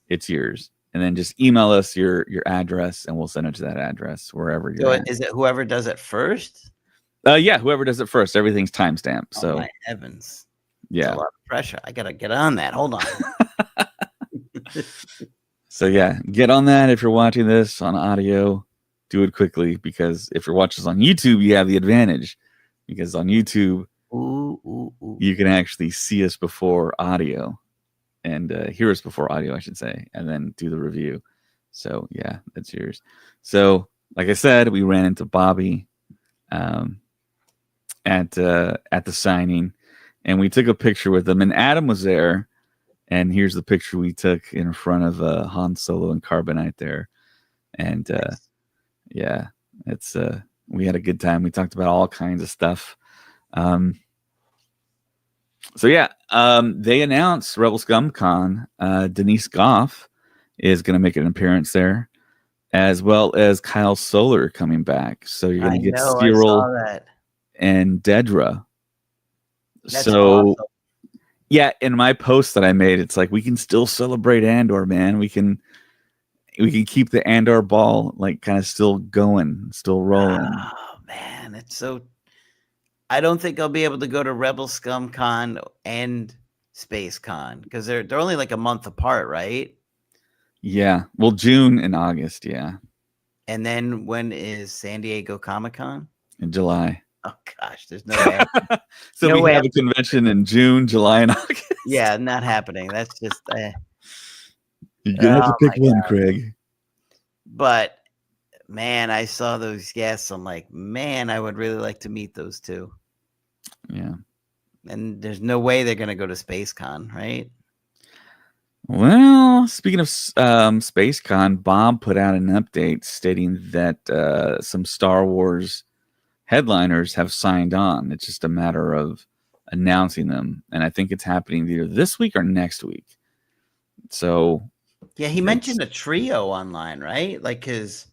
[SPEAKER 1] it's yours. And then just email us your address, and we'll send it to that address wherever you're at.
[SPEAKER 2] Is it whoever does it first?
[SPEAKER 1] Yeah, whoever does it first. Everything's timestamped. So,
[SPEAKER 2] my heavens.
[SPEAKER 1] Yeah.
[SPEAKER 2] That's a lot of pressure. I got to get on that. Hold on.
[SPEAKER 1] So, yeah, get on that if you're watching this on audio. Do it quickly, because if you're watching this on YouTube, you have the advantage. Because on YouTube, you can actually see us before audio. And hear us before audio, I should say, and then do the review. So yeah, that's yours. So like I said, we ran into Bobby at the signing, and we took a picture with him. And Adam was there, and here's the picture we took in front of Han Solo and Carbonite there. And yeah, it's we had a good time. We talked about all kinds of stuff. So yeah, they announced Rebelscum Con. Denise Goff is going to make an appearance there, as well as Kyle Solar coming back. So you're going to get Cyril and Dedra.
[SPEAKER 2] That's
[SPEAKER 1] so
[SPEAKER 2] awesome.
[SPEAKER 1] Yeah, in my post that I made, it's like we can still celebrate Andor, man. We can keep the Andor ball like kind of still going, still rolling.
[SPEAKER 2] Oh man, it's so. I don't think I'll be able to go to Rebelscum Con and Space Con because they're only like a month apart, right?
[SPEAKER 1] Yeah. Well, June and August, yeah.
[SPEAKER 2] And then when is San Diego Comic-Con?
[SPEAKER 1] In July.
[SPEAKER 2] Oh gosh, there's no way.
[SPEAKER 1] So no we have a convention in June, July, and August.
[SPEAKER 2] Yeah, not happening. That's just
[SPEAKER 1] you're gonna have to pick one, Craig.
[SPEAKER 2] But man, I saw those guests. I'm like, man, I would really like to meet those two.
[SPEAKER 1] Yeah.
[SPEAKER 2] And there's no way they're going to go to SpaceCon, right?
[SPEAKER 1] Well, speaking of SpaceCon, Bob put out an update stating that some Star Wars headliners have signed on. It's just a matter of announcing them. And I think it's happening either this week or next week. So
[SPEAKER 2] yeah, he mentioned a trio online, right? Like his.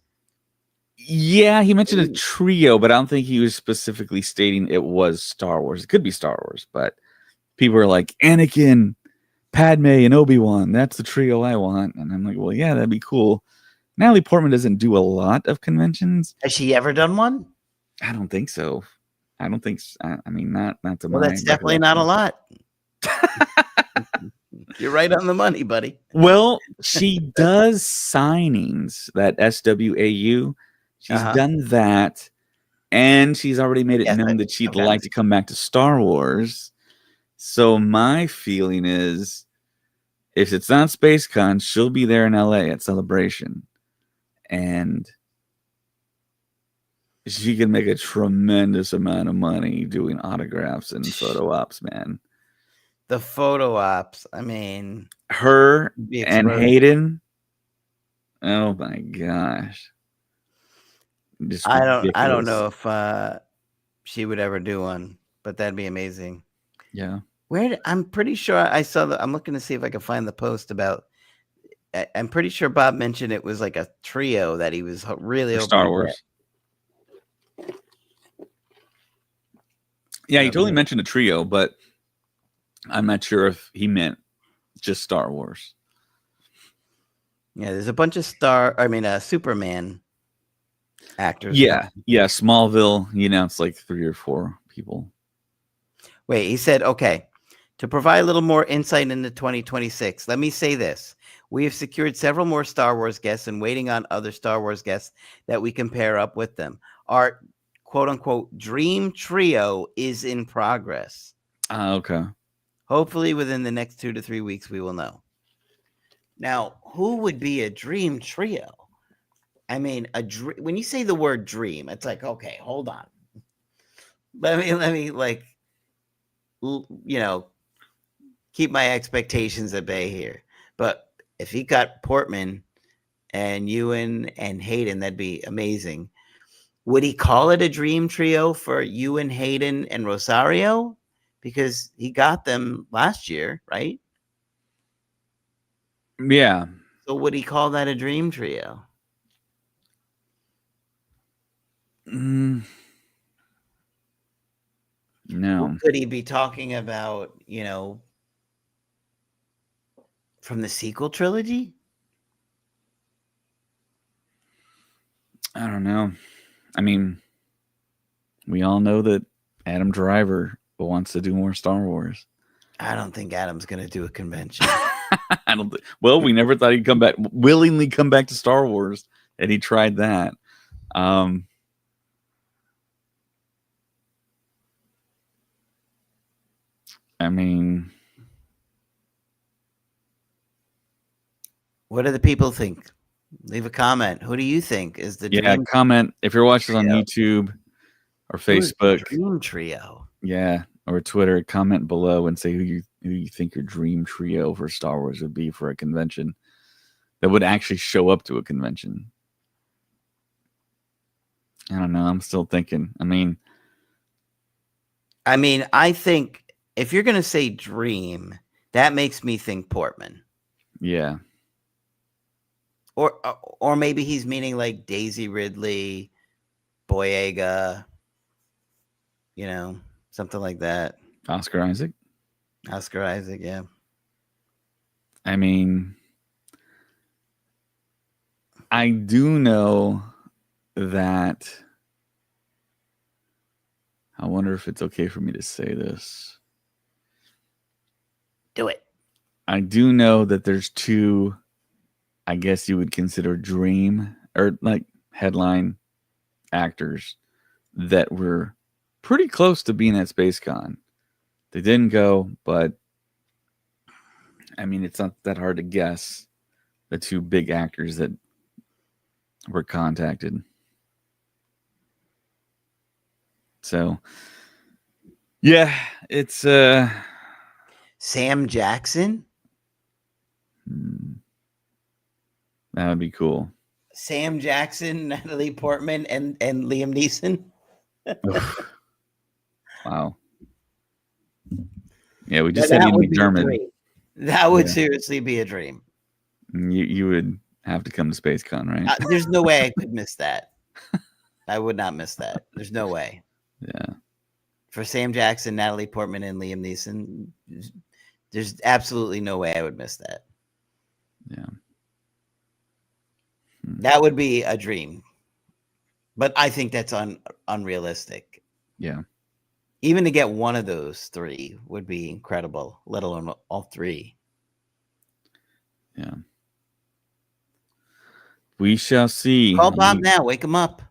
[SPEAKER 1] Yeah, he mentioned a trio, but I don't think he was specifically stating it was Star Wars. It could be Star Wars, but people are like, Anakin, Padme, and Obi-Wan. That's the trio I want. And I'm like, well, yeah, that'd be cool. Natalie Portman doesn't do a lot of conventions.
[SPEAKER 2] Has she ever done one?
[SPEAKER 1] I don't think so. I don't think so. I mean, not to
[SPEAKER 2] well, that's definitely not a lot. You're right on the money, buddy.
[SPEAKER 1] Well, she does signings, that SWAU. She's done that, and she's already made it known that she'd like to come back to Star Wars. So my feeling is, if it's not SpaceCon, she'll be there in LA at Celebration, and she can make a tremendous amount of money doing autographs and photo ops, man.
[SPEAKER 2] The photo ops, I mean,
[SPEAKER 1] her and Hayden. Oh my gosh.
[SPEAKER 2] I don't know if she would ever do one, but that'd be amazing.
[SPEAKER 1] Yeah.
[SPEAKER 2] I'm pretty sure I saw I'm looking to see if I can find the post about. I'm pretty sure Bob mentioned it was like a trio that he was really
[SPEAKER 1] for Star Wars. Yeah, he totally mentioned a trio, but I'm not sure if he meant just Star Wars.
[SPEAKER 2] Yeah, there's a bunch of Superman actors.
[SPEAKER 1] Yeah, Smallville. It's like 3 or 4 people.
[SPEAKER 2] Wait, he said, okay, to provide a little more insight into 2026, let me say this. We have secured several more Star Wars guests and waiting on other Star Wars guests that we can pair up with them. Our quote-unquote dream trio is in progress.
[SPEAKER 1] Okay.
[SPEAKER 2] Hopefully within the next 2 to 3 weeks, we will know. Now, who would be a dream trio? I mean, when you say the word dream, it's like, okay, hold on. Let me like, keep my expectations at bay here. But if he got Portman and Ewan and Hayden, that'd be amazing. Would he call it a dream trio for Ewan, Hayden, and Rosario? Because he got them last year, right?
[SPEAKER 1] Yeah.
[SPEAKER 2] So would he call that a dream trio?
[SPEAKER 1] No.
[SPEAKER 2] Who could he be talking about, from the sequel trilogy?
[SPEAKER 1] I don't know. I mean, we all know that Adam Driver wants to do more Star Wars.
[SPEAKER 2] I don't think Adam's going to do a convention.
[SPEAKER 1] Well, we never thought he'd willingly come back to Star Wars, and he tried that. I mean,
[SPEAKER 2] what do the people think? Leave a comment. Who do you think is the dream?
[SPEAKER 1] Comment if you're watching on YouTube or Facebook.
[SPEAKER 2] Dream trio.
[SPEAKER 1] Yeah, or Twitter. Comment below and say who you think your dream trio for Star Wars would be for a convention that would actually show up to a convention. I don't know. I'm still thinking. I mean,
[SPEAKER 2] I think if you're going to say dream, that makes me think Portman.
[SPEAKER 1] Yeah.
[SPEAKER 2] Or maybe he's meaning like Daisy Ridley, Boyega, something like that.
[SPEAKER 1] Oscar Isaac,
[SPEAKER 2] yeah.
[SPEAKER 1] I mean, I do know that. I wonder if it's okay for me to say this.
[SPEAKER 2] Do it.
[SPEAKER 1] I do know that there's 2, I guess you would consider dream or like headline actors that were pretty close to being at SpaceCon. They didn't go, but I mean, it's not that hard to guess the 2 big actors that were contacted. So, yeah, it's
[SPEAKER 2] Sam Jackson.
[SPEAKER 1] That would be cool.
[SPEAKER 2] Sam Jackson, Natalie Portman, and Liam Neeson.
[SPEAKER 1] Wow. Yeah, we just had Ian McDermott.
[SPEAKER 2] That would seriously be a dream.
[SPEAKER 1] You would have to come to SpaceCon, right?
[SPEAKER 2] There's no way I could miss that. I would not miss that. There's no way.
[SPEAKER 1] Yeah.
[SPEAKER 2] For Sam Jackson, Natalie Portman, and Liam Neeson, there's absolutely no way I would miss that.
[SPEAKER 1] Yeah.
[SPEAKER 2] That would be a dream. But I think that's unrealistic.
[SPEAKER 1] Yeah.
[SPEAKER 2] Even to get one of those 3 would be incredible, let alone all 3.
[SPEAKER 1] Yeah. We shall see.
[SPEAKER 2] Call Bob now. Wake him up.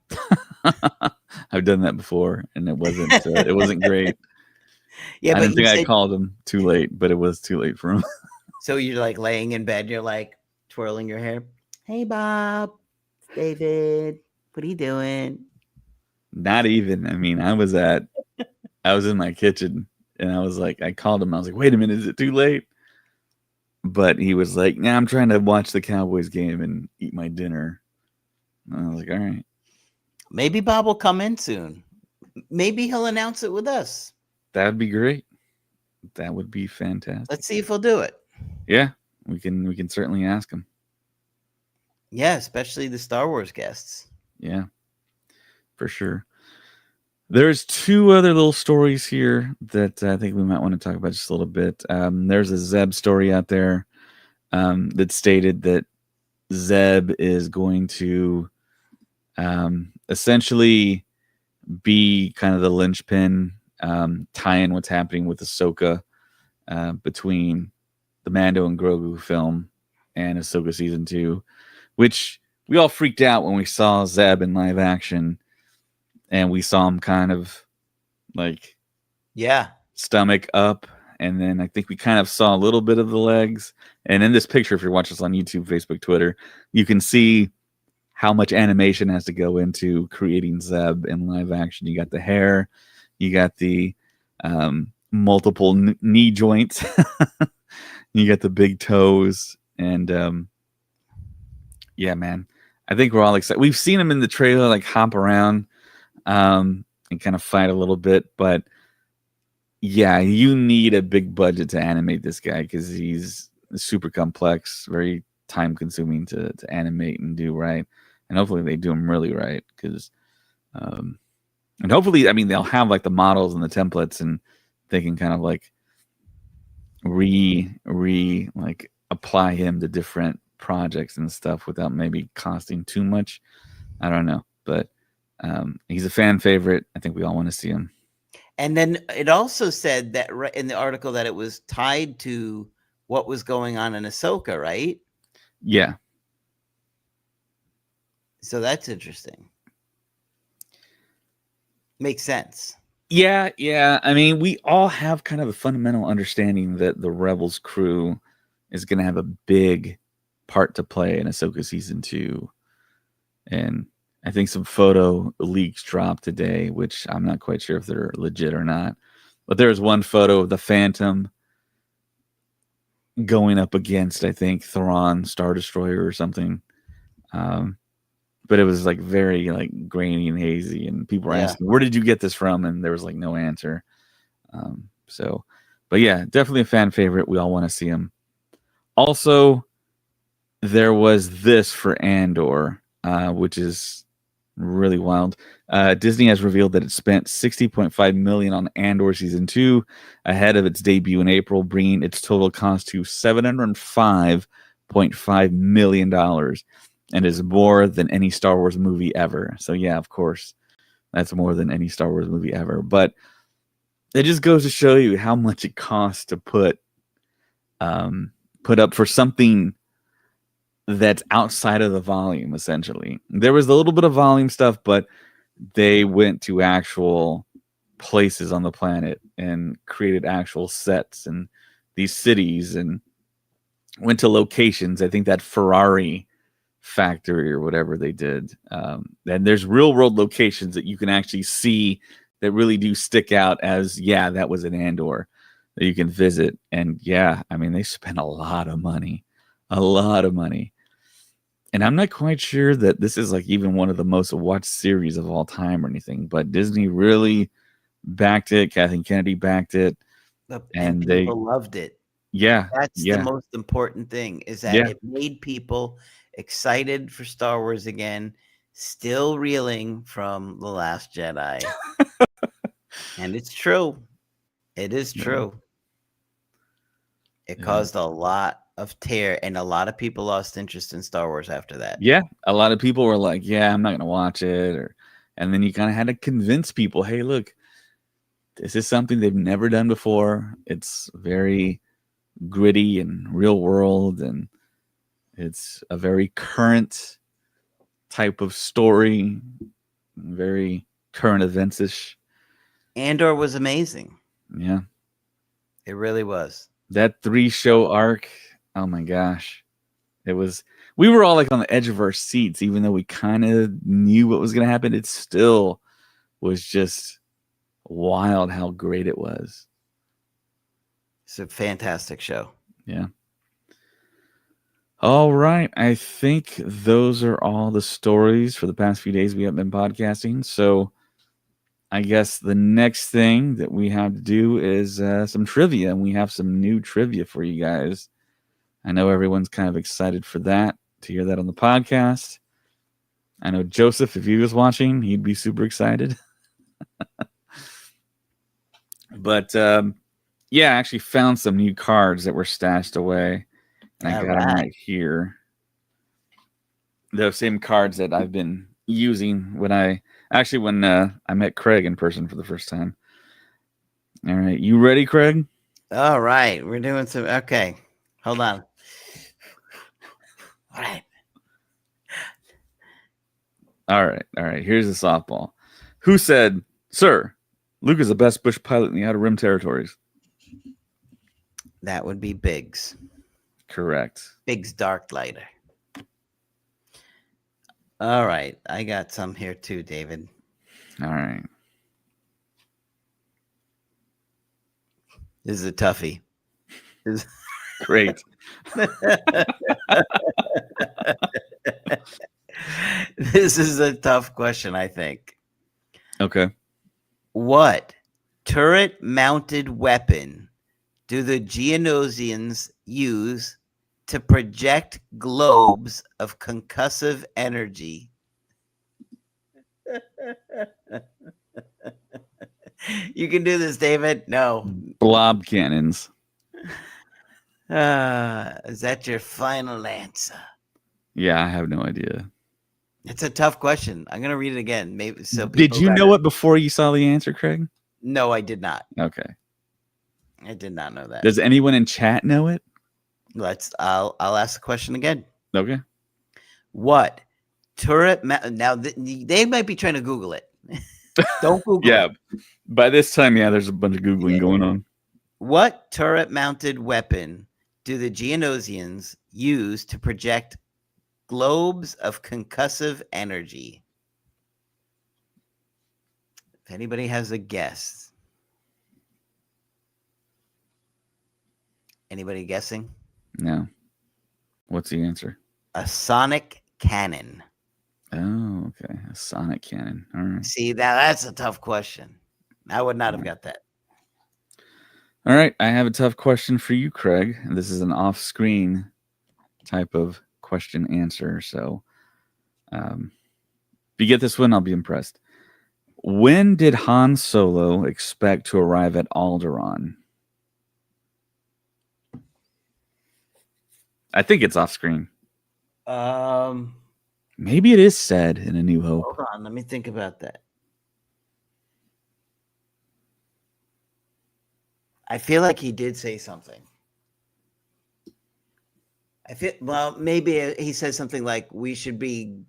[SPEAKER 1] I've done that before, and it wasn't great.
[SPEAKER 2] Yeah,
[SPEAKER 1] I didn't think I called him too late, but it was too late for him.
[SPEAKER 2] So you're like laying in bed, you're like twirling your hair. Hey, Bob, David, what are you doing?
[SPEAKER 1] Not even. I mean, I was in my kitchen, and I called him. I was like, wait a minute, is it too late? But he was like, nah, I'm trying to watch the Cowboys game and eat my dinner. And I was like, all right.
[SPEAKER 2] Maybe Bob will come in soon. Maybe he'll announce it with us.
[SPEAKER 1] That'd be great. That would be fantastic.
[SPEAKER 2] Let's see if he'll do it.
[SPEAKER 1] Yeah, we can certainly ask him.
[SPEAKER 2] Yeah, especially the Star Wars guests.
[SPEAKER 1] Yeah, for sure. There's 2 other little stories here that I think we might want to talk about just a little bit. There's a Zeb story out there that stated that Zeb is going to essentially be kind of the linchpin, tie in what's happening with Ahsoka between the Mando and Grogu film and Ahsoka season 2, which we all freaked out when we saw Zeb in live action, and we saw him kind of like stomach up, and then I think we kind of saw a little bit of the legs. And in this picture, if you're watching this on YouTube, Facebook, Twitter, you can see how much animation has to go into creating Zeb in live action. You got the hair, you got the multiple knee joints, you got the big toes, and yeah, man, I think we're all excited. We've seen him in the trailer, like hop around and kind of fight a little bit, but yeah, you need a big budget to animate this guy because he's super complex, very time consuming to animate and do right. And hopefully they do him really right, because and hopefully, I mean, they'll have like the models and the templates, and they can kind of like like apply him to different projects and stuff without maybe costing too much. I don't know, but he's a fan favorite. I think we all want to see him.
[SPEAKER 2] And then it also said that in the article that it was tied to what was going on in Ahsoka, right?
[SPEAKER 1] Yeah.
[SPEAKER 2] So that's interesting. Makes sense.
[SPEAKER 1] Yeah. I mean, we all have kind of a fundamental understanding that the Rebels crew is going to have a big part to play in Ahsoka season 2. And I think some photo leaks dropped today, which I'm not quite sure if they're legit or not. But there's one photo of the Phantom going up against, I think, Thrawn Star Destroyer or something. But it was like very like grainy and hazy, and people were asking, where did you get this from? And there was like no answer. But yeah, definitely a fan favorite. We all want to see him. Also, there was this for Andor, which is really wild. Disney has revealed that it spent $60.5 million on Andor season 2 ahead of its debut in April, bringing its total cost to $705.5 million, and is more than any Star Wars movie ever. So yeah, of course, that's more than any Star Wars movie ever. But it just goes to show you how much it costs to put up for something that's outside of the volume. Essentially, there was a little bit of volume stuff, but they went to actual places on the planet and created actual sets and these cities, and went to locations. I think that Ferrari factory or whatever they did, and there's real world locations that you can actually see that really do stick out as, that was an Andor that you can visit. And I mean, they spent a lot of money. And I'm not quite sure that this is like even one of the most watched series of all time or anything, but Disney really backed it. Kathleen Kennedy backed it,
[SPEAKER 2] and people loved it. That's the most important thing, is that it made people excited for Star Wars again, still reeling from The Last Jedi. And it's true. It is true. It caused a lot of tear, and a lot of people lost interest in Star Wars after that.
[SPEAKER 1] Yeah, a lot of people were like, I'm not going to watch it. And then you kind of had to convince people, hey, look, this is something they've never done before. It's very gritty and real world, and it's a very current type of story, very current events-ish.
[SPEAKER 2] Andor was amazing.
[SPEAKER 1] Yeah.
[SPEAKER 2] It really was.
[SPEAKER 1] That 3-show arc, oh my gosh. We were all like on the edge of our seats, even though we kind of knew what was going to happen. It still was just wild how great it was.
[SPEAKER 2] It's a fantastic show.
[SPEAKER 1] Yeah. All right. I think those are all the stories for the past few days we have been podcasting. So I guess the next thing that we have to do is some trivia, and we have some new trivia for you guys. I know everyone's kind of excited for that, to hear that on the podcast. I know Joseph, if he was watching, he'd be super excited. But I actually found some new cards that were stashed away, and I got them right here. Those same cards that I've been using when I met Craig in person for the first time. All right, you ready, Craig?
[SPEAKER 2] All right, we're doing some. Okay, hold on. All right.
[SPEAKER 1] All right. Here's a softball. Who said, "Sir, Luke is the best bush pilot in the Outer Rim territories"?
[SPEAKER 2] That would be Biggs.
[SPEAKER 1] Correct.
[SPEAKER 2] Biggs Darklighter. All right, I got some here too, David.
[SPEAKER 1] All right.
[SPEAKER 2] This is a toughie.
[SPEAKER 1] Great.
[SPEAKER 2] This is a tough question, I think.
[SPEAKER 1] Okay.
[SPEAKER 2] What turret-mounted weapon do the Geonosians use to project globes of concussive energy? You can do this, David. No.
[SPEAKER 1] Blob cannons.
[SPEAKER 2] Is that your final answer?
[SPEAKER 1] Yeah, I have no idea.
[SPEAKER 2] It's a tough question. I'm gonna read it again. Maybe so.
[SPEAKER 1] Did you know it before you saw the answer, Craig?
[SPEAKER 2] No, I did not.
[SPEAKER 1] Okay.
[SPEAKER 2] I did not know that.
[SPEAKER 1] Does anyone in chat know it?
[SPEAKER 2] I'll ask the question again.
[SPEAKER 1] Okay.
[SPEAKER 2] What turret? Now they might be trying to Google it. Don't Google it.
[SPEAKER 1] By this time, there's a bunch of Googling going on.
[SPEAKER 2] What turret-mounted weapon do the Geonosians use to project globes of concussive energy? If anybody has a guess. Anybody guessing?
[SPEAKER 1] No. What's the answer?
[SPEAKER 2] A sonic cannon.
[SPEAKER 1] Oh, okay. A sonic cannon. All right.
[SPEAKER 2] See, that's a tough question. I would not have got that.
[SPEAKER 1] All right. I have a tough question for you, Craig. This is an off-screen type of question answer. So if you get this one, I'll be impressed. When did Han Solo expect to arrive at Alderaan? I think it's off-screen. Maybe it is said in A New Hope.
[SPEAKER 2] Hold on. Let me think about that. I feel like he did say something. Maybe he says something like we should be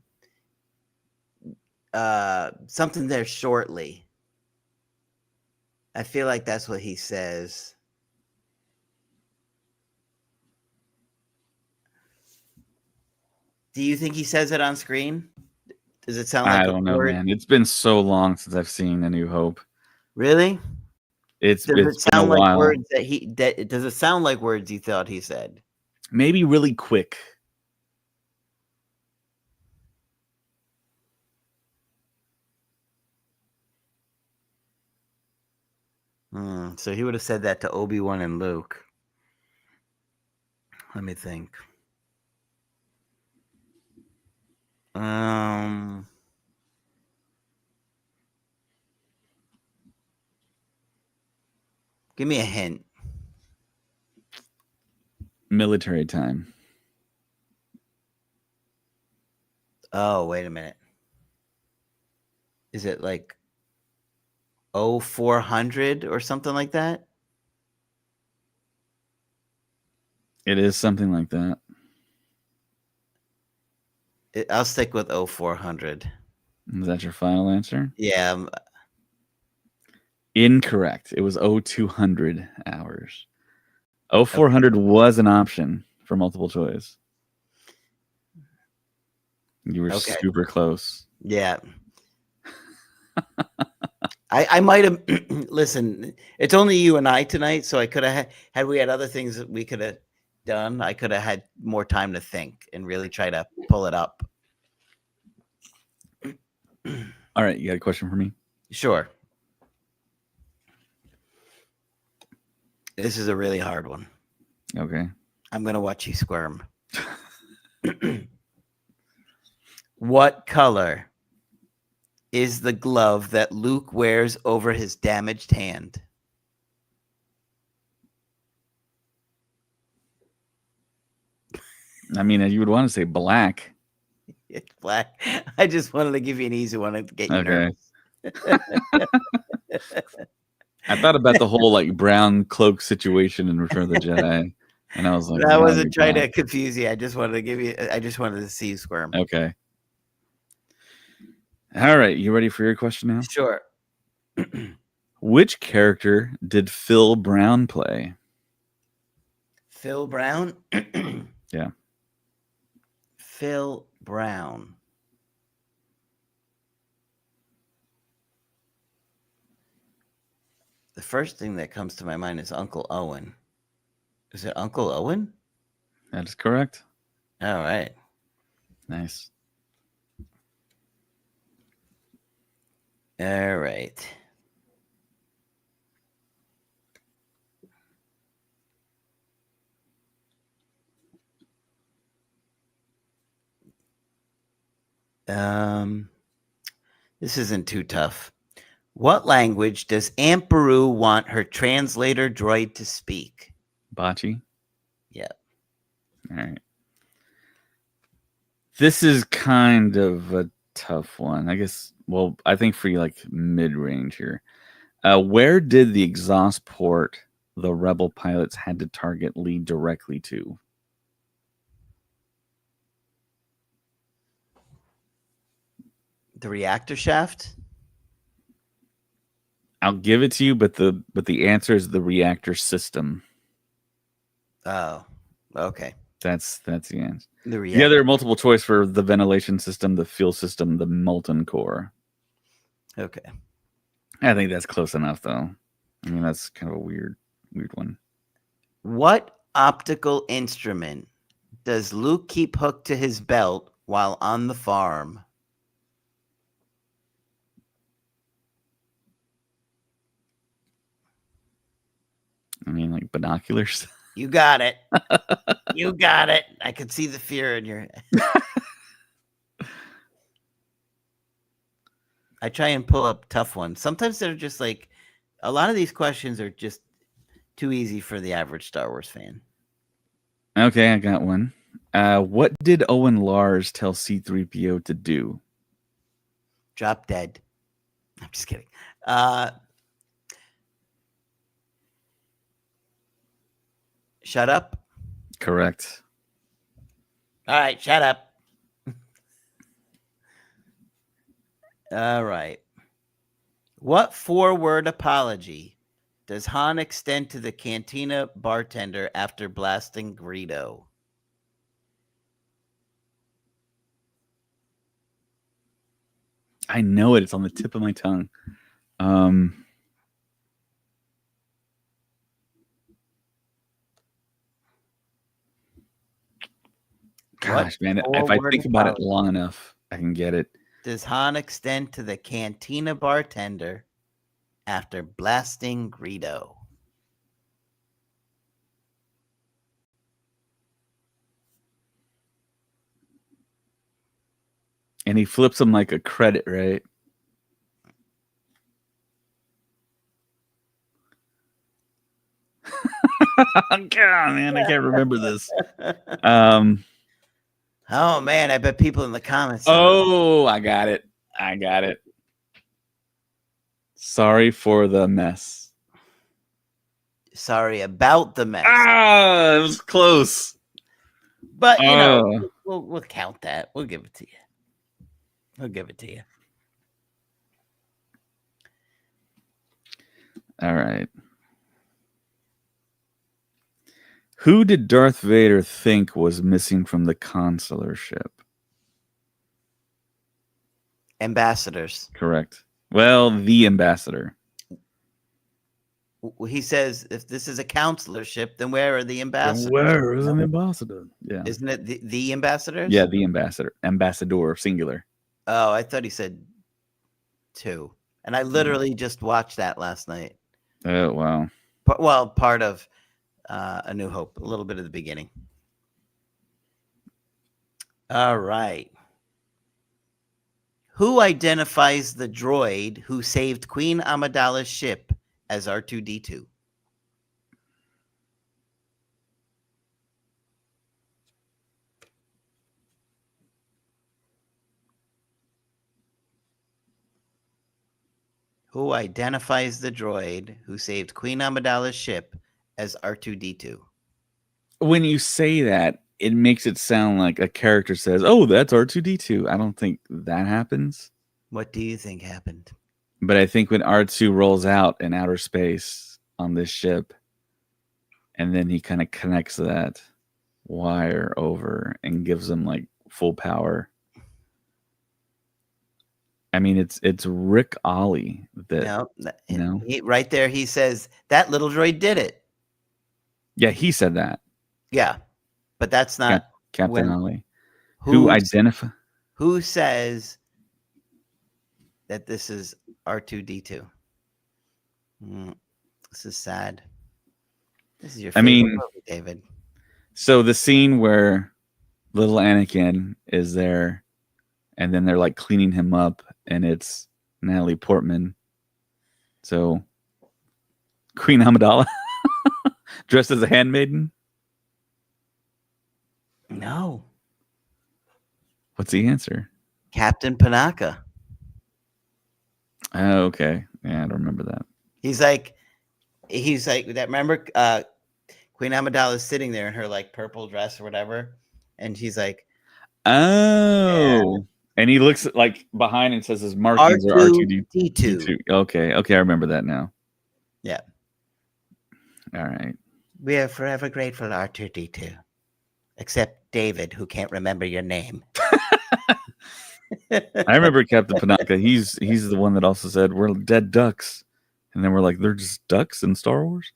[SPEAKER 2] something there shortly. I feel like that's what he says. Do you think he says it on screen? Does it sound like
[SPEAKER 1] I don't know, man. It's been so long since I've seen A New Hope.
[SPEAKER 2] Really?
[SPEAKER 1] It's
[SPEAKER 2] does
[SPEAKER 1] been
[SPEAKER 2] it sound
[SPEAKER 1] a
[SPEAKER 2] like
[SPEAKER 1] while.
[SPEAKER 2] Words does it sound like words you thought he said?
[SPEAKER 1] Maybe really quick.
[SPEAKER 2] So he would have said that to Obi-Wan and Luke. Let me think. Give me a hint.
[SPEAKER 1] Military time.
[SPEAKER 2] Oh, wait a minute. Is it like 0400 or something like that?
[SPEAKER 1] It is something like that.
[SPEAKER 2] I'll stick with 0400.
[SPEAKER 1] Is that your final answer?
[SPEAKER 2] Yeah.
[SPEAKER 1] Incorrect. It was 0200 hours. 0400 was an option for multiple choice. You were super close.
[SPEAKER 2] Yeah. I might have listen, it's only you and I tonight, so I could have had we had other things that we could have done, I could have had more time to think and really try to pull it up.
[SPEAKER 1] All right, you got a question for me?
[SPEAKER 2] Sure. This is a really hard one.
[SPEAKER 1] Okay.
[SPEAKER 2] I'm going to watch you squirm. What color is the glove that Luke wears over his damaged hand?
[SPEAKER 1] I mean, you would want to say black.
[SPEAKER 2] It's black. I just wanted to give you an easy one to get you
[SPEAKER 1] Okay.
[SPEAKER 2] nervous.
[SPEAKER 1] I thought about the whole like brown cloak situation in Return of the Jedi, and I was like,
[SPEAKER 2] I
[SPEAKER 1] "Wow,
[SPEAKER 2] wasn't
[SPEAKER 1] you're
[SPEAKER 2] trying to
[SPEAKER 1] black."
[SPEAKER 2] confuse you. I just wanted to give you. I just wanted to see you squirm.
[SPEAKER 1] Okay. All right, you ready for your question now?
[SPEAKER 2] Sure.
[SPEAKER 1] Which character did Phil Brown play?
[SPEAKER 2] Phil Brown.
[SPEAKER 1] Yeah.
[SPEAKER 2] Phil Brown. The first thing that comes to my mind is Uncle Owen. Is it Uncle Owen?
[SPEAKER 1] That is correct.
[SPEAKER 2] All right.
[SPEAKER 1] Nice.
[SPEAKER 2] All right. This isn't too tough. What language does Aunt Beru want her translator droid to speak?
[SPEAKER 1] Bocce.
[SPEAKER 2] Yeah.
[SPEAKER 1] All right. This is kind of a tough one. I guess, well, I think for you, like mid-range here. Where did the exhaust port the Rebel pilots had to target lead directly to?
[SPEAKER 2] The reactor shaft?
[SPEAKER 1] I'll give it to you, but the answer is the reactor system.
[SPEAKER 2] Oh, okay.
[SPEAKER 1] That's the answer.
[SPEAKER 2] The
[SPEAKER 1] The other multiple choice for the ventilation system, the fuel system, the molten core.
[SPEAKER 2] Okay.
[SPEAKER 1] I think that's close enough, though. I mean, that's kind of a weird one.
[SPEAKER 2] What optical instrument does Luke keep hooked to his belt while on the farm?
[SPEAKER 1] I mean, like binoculars.
[SPEAKER 2] You got it. You got it. I could see the fear in your. I try and pull up tough ones. Sometimes they're just like a lot of these questions are just too easy for the average Star Wars fan.
[SPEAKER 1] Okay, I got one. What did Owen Lars tell C-3PO to do?
[SPEAKER 2] Drop dead. I'm just kidding. Shut up.
[SPEAKER 1] Correct.
[SPEAKER 2] All right, shut up. All right. What 4-word apology does Han extend to the cantina bartender after blasting Greedo?
[SPEAKER 1] I know it. It's on the tip of my tongue. Gosh, man. If I think about it long enough, I can get it.
[SPEAKER 2] Does Han extend to the cantina bartender after blasting Greedo?
[SPEAKER 1] And he flips him like a credit, right? God, man, I can't remember this.
[SPEAKER 2] Oh man, I bet people in the comments.
[SPEAKER 1] Oh, I got it. Sorry for the mess.
[SPEAKER 2] Sorry about the mess.
[SPEAKER 1] Ah, it was close.
[SPEAKER 2] But you know, we'll count that. We'll give it to you.
[SPEAKER 1] All right. Who did Darth Vader think was missing from the consular ship?
[SPEAKER 2] Ambassadors.
[SPEAKER 1] Correct. Well, the ambassador.
[SPEAKER 2] He says, if this is a counselor ship, then where are the ambassadors?
[SPEAKER 1] Where is an ambassador? Yeah.
[SPEAKER 2] Isn't it the ambassadors?
[SPEAKER 1] Yeah, the ambassador. Ambassador, singular.
[SPEAKER 2] Oh, I thought he said 2. And I literally just watched that last night.
[SPEAKER 1] Oh, wow.
[SPEAKER 2] Well, part of A New Hope, a little bit of the beginning. All right. Who identifies the droid who saved Queen Amidala's ship as R2-D2? Who identifies the droid who saved Queen Amidala's ship as R2D2?
[SPEAKER 1] When you say that, it makes it sound like a character says, "Oh, that's R2D2." I don't think that happens.
[SPEAKER 2] What do you think happened?
[SPEAKER 1] But I think when R2 rolls out in outer space on this ship, and then he kind of connects that wire over and gives him like full power. I mean, it's Rick Ollie that no.
[SPEAKER 2] Right there, he says that little droid did it.
[SPEAKER 1] Yeah, he said that.
[SPEAKER 2] Yeah, but that's not
[SPEAKER 1] Captain Ollie. Who
[SPEAKER 2] says that this is R2D2? This is sad. This is your favorite movie, David.
[SPEAKER 1] So the scene where little Anakin is there, and then they're like cleaning him up, and it's Natalie Portman. So Queen Amidala dressed as a handmaiden.
[SPEAKER 2] No.
[SPEAKER 1] What's the answer?
[SPEAKER 2] Captain Panaka.
[SPEAKER 1] Oh, okay. Yeah, I don't remember that.
[SPEAKER 2] He's like that. Remember, Queen Amidala is sitting there in her like purple dress or whatever, and he's like,
[SPEAKER 1] "Oh," yeah. And he looks like behind and says his markings are R2D2. Okay, I remember that now.
[SPEAKER 2] Yeah.
[SPEAKER 1] All right.
[SPEAKER 2] We are forever grateful, R2D2, except David, who can't remember your name.
[SPEAKER 1] I remember Captain Panaka. He's the one that also said we're dead ducks, and then we're like, they're just ducks in Star Wars.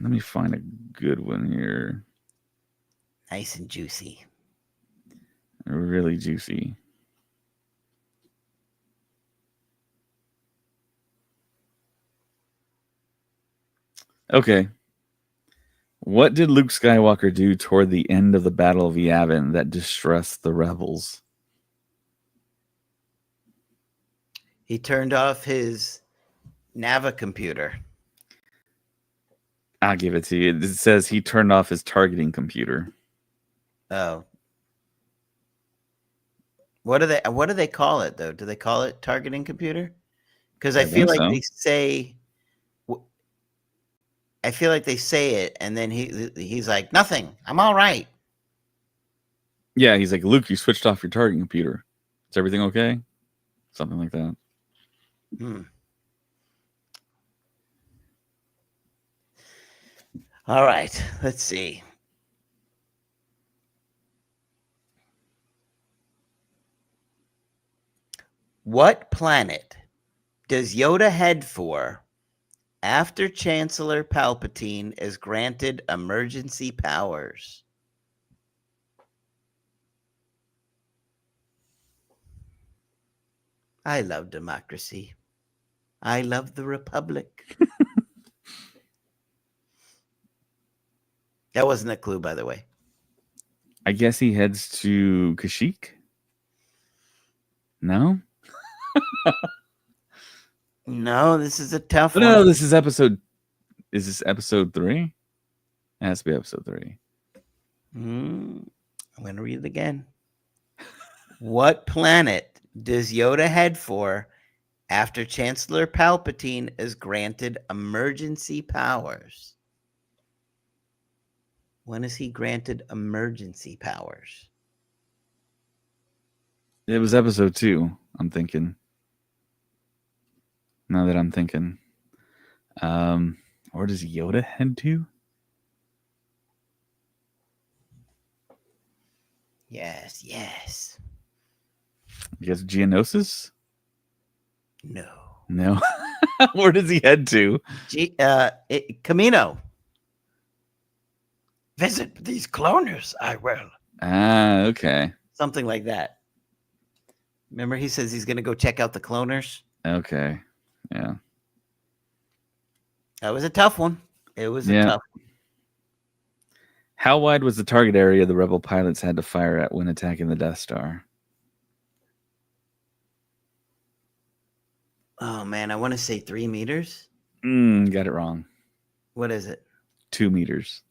[SPEAKER 1] Let me find a good one here.
[SPEAKER 2] Nice and juicy.
[SPEAKER 1] Really juicy. Okay. What did Luke Skywalker do toward the end of the Battle of Yavin that distressed the rebels?
[SPEAKER 2] He turned off his Nava computer.
[SPEAKER 1] I'll give it to you. It says he turned off his targeting computer.
[SPEAKER 2] Oh. What do they call it though? Do they call it targeting computer? Because I feel like they say it, and then he's like, nothing. I'm all right.
[SPEAKER 1] Yeah, he's like, Luke, you switched off your targeting computer. Is everything okay? Something like that.
[SPEAKER 2] All right, let's see. What planet does Yoda head for after Chancellor Palpatine is granted emergency powers? I love democracy. I love the Republic. That wasn't a clue, by the way.
[SPEAKER 1] I guess he heads to Kashyyyk? No?
[SPEAKER 2] No, this is a tough one.
[SPEAKER 1] No, this is episode... Is this episode 3? It has to be episode 3.
[SPEAKER 2] I'm going to read it again. What planet does Yoda head for after Chancellor Palpatine is granted emergency powers? When is he granted emergency powers?
[SPEAKER 1] It was episode 2, I'm thinking. Now that I'm thinking. Where does Yoda head to?
[SPEAKER 2] Yes.
[SPEAKER 1] I guess Geonosis?
[SPEAKER 2] No.
[SPEAKER 1] Where does he head to?
[SPEAKER 2] Camino. Visit these cloners, I will.
[SPEAKER 1] Ah, okay.
[SPEAKER 2] Something like that. Remember, he says he's going to go check out the cloners?
[SPEAKER 1] Okay. Yeah.
[SPEAKER 2] That was a tough one. It was a tough one.
[SPEAKER 1] How wide was the target area the rebel pilots had to fire at when attacking the Death Star?
[SPEAKER 2] Oh, man, I want to say 3 meters.
[SPEAKER 1] Got it wrong.
[SPEAKER 2] What is it?
[SPEAKER 1] 2 meters.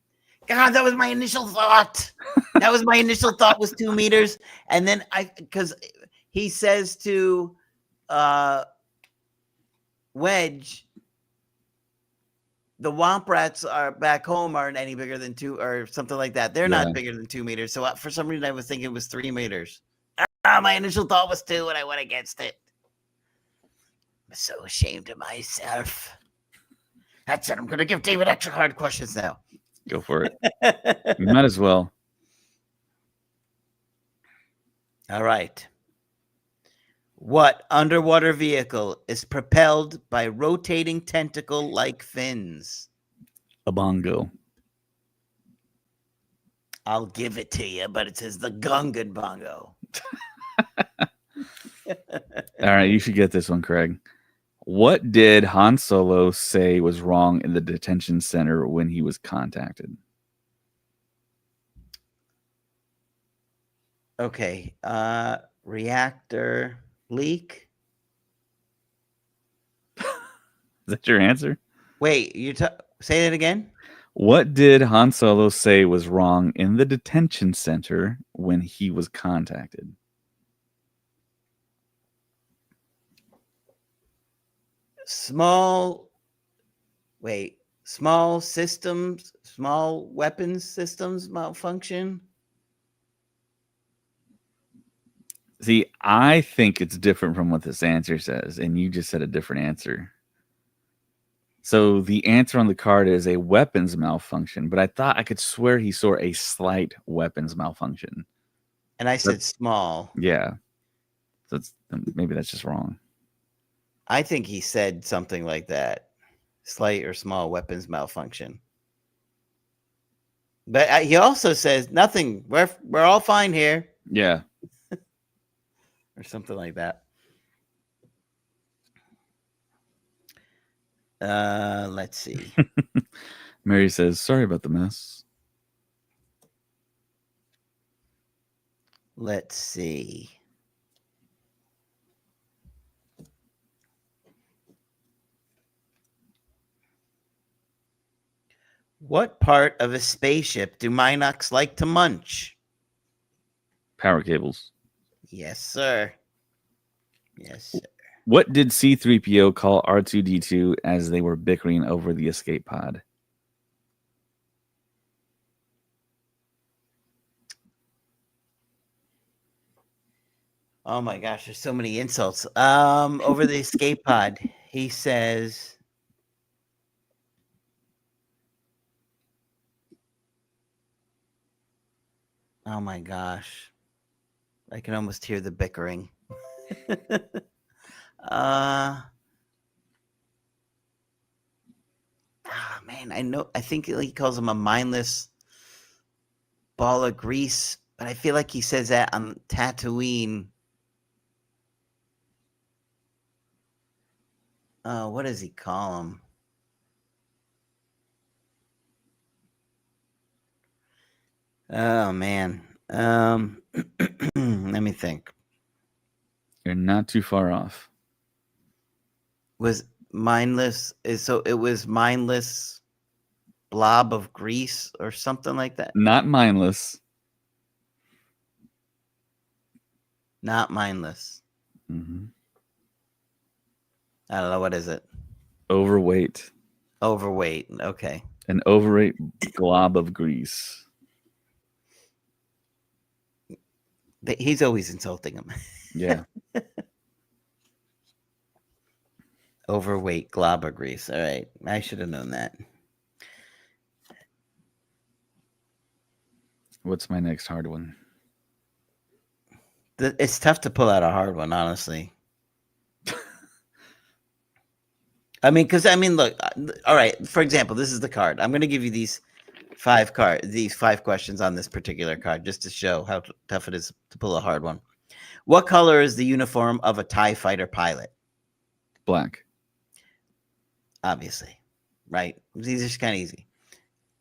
[SPEAKER 2] God, that was my initial thought. That was my initial thought was 2 meters. And then because he says to Wedge, the Womp Rats are back home aren't any bigger than 2 or something like that. They're
[SPEAKER 1] Yeah.
[SPEAKER 2] not bigger than 2 meters. So for some reason, I was thinking it was 3 meters. My initial thought was 2, and I went against it. I'm so ashamed of myself. That's it. I'm going to give David extra hard questions now.
[SPEAKER 1] Go for it. You might as well.
[SPEAKER 2] All right. What underwater vehicle is propelled by rotating tentacle-like fins?
[SPEAKER 1] A bongo.
[SPEAKER 2] I'll give it to you, but it says the Gungan bongo.
[SPEAKER 1] All right, you should get this one, Craig. What did Han Solo say was wrong in the detention center when he was contacted?
[SPEAKER 2] Okay. Reactor leak.
[SPEAKER 1] Is that your answer?
[SPEAKER 2] Wait, say that again?
[SPEAKER 1] What did Han Solo say was wrong in the detention center when he was contacted?
[SPEAKER 2] Small weapons systems malfunction.
[SPEAKER 1] See, I think it's different from what this answer says, and you just said a different answer. So the answer on the card is a weapons malfunction, but I could swear he saw a slight weapons malfunction.
[SPEAKER 2] And I said small.
[SPEAKER 1] Yeah. So maybe that's just wrong.
[SPEAKER 2] I think he said something like that. Slight or small weapons malfunction. But he also says nothing. We're all fine here.
[SPEAKER 1] Yeah.
[SPEAKER 2] Or something like that. Let's see.
[SPEAKER 1] Mary says, sorry about the mess.
[SPEAKER 2] Let's see. What part of a spaceship do Minox like to munch?
[SPEAKER 1] Power cables.
[SPEAKER 2] Yes, sir. Yes, sir.
[SPEAKER 1] What did C-3PO call R2-D2 as they were bickering over the escape pod?
[SPEAKER 2] Oh my gosh, there's so many insults. Over the escape pod, he says, oh my gosh. I can almost hear the bickering. Man, I think he calls him a mindless ball of grease, but I feel like he says that on Tatooine. What does he call him? Oh man. Let me think.
[SPEAKER 1] You're not too far off.
[SPEAKER 2] Was mindless it was mindless blob of grease or something like that?
[SPEAKER 1] Not mindless.
[SPEAKER 2] Not mindless.
[SPEAKER 1] Mm-hmm.
[SPEAKER 2] I don't know. What is it?
[SPEAKER 1] Overweight.
[SPEAKER 2] Overweight. Okay.
[SPEAKER 1] An overweight glob of grease.
[SPEAKER 2] He's always insulting him.
[SPEAKER 1] Yeah.
[SPEAKER 2] Overweight glob of grease. All right. I should have known that.
[SPEAKER 1] What's my next hard one?
[SPEAKER 2] It's tough to pull out a hard one, honestly. Look, all right. For example, this is the card. I'm going to give you these five questions on this particular card just to show how tough it is to pull a hard one. What color is the uniform of a TIE fighter pilot?
[SPEAKER 1] Black.
[SPEAKER 2] Obviously, right? These are kind of easy.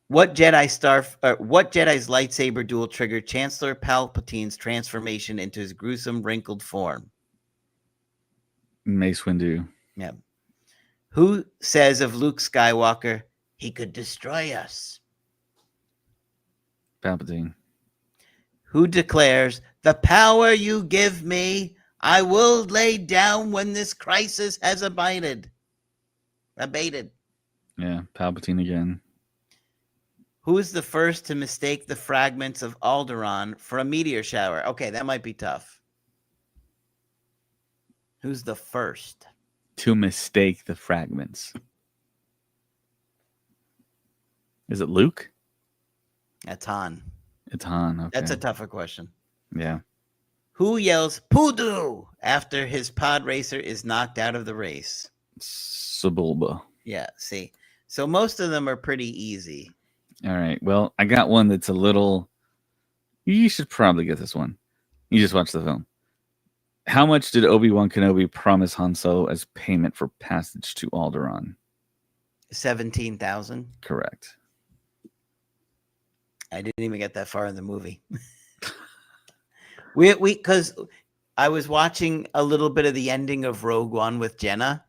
[SPEAKER 2] What Jedi's lightsaber duel triggered Chancellor Palpatine's transformation into his gruesome wrinkled form?
[SPEAKER 1] Mace Windu.
[SPEAKER 2] Yeah. Who says of Luke Skywalker, he could destroy us?
[SPEAKER 1] Palpatine.
[SPEAKER 2] Who declares, "The power you give me, I will lay down when this crisis has abated"?
[SPEAKER 1] Yeah, Palpatine again.
[SPEAKER 2] Who is the first to mistake the fragments of Alderaan for a meteor shower? Okay, that might be tough. Who's the first?
[SPEAKER 1] To mistake the fragments. Is it Luke?
[SPEAKER 2] That's Han.
[SPEAKER 1] It's Han. Okay.
[SPEAKER 2] That's a tougher question.
[SPEAKER 1] Yeah.
[SPEAKER 2] Who yells "Poodoo" after his pod racer is knocked out of the race?
[SPEAKER 1] Sebulba.
[SPEAKER 2] Yeah, see. So most of them are pretty easy.
[SPEAKER 1] All right. Well, I got one that's a little. You should probably get this one. You just watched the film. How much did Obi-Wan Kenobi promise Han Solo as payment for passage to Alderaan?
[SPEAKER 2] 17,000.
[SPEAKER 1] Correct.
[SPEAKER 2] I didn't even get that far in the movie. we because I was watching a little bit of the ending of Rogue One with Jenna,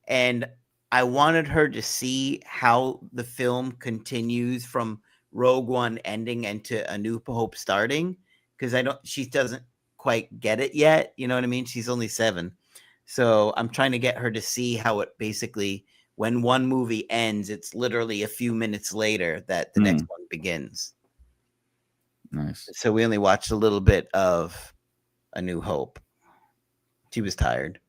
[SPEAKER 2] and I wanted her to see how the film continues from Rogue One ending into A New Hope starting, because she doesn't quite get it yet. You know what I mean? She's only 7. So I'm trying to get her to see how it basically, when one movie ends, it's literally a few minutes later that the next one begins.
[SPEAKER 1] Nice.
[SPEAKER 2] So we only watched a little bit of A New Hope. She was tired.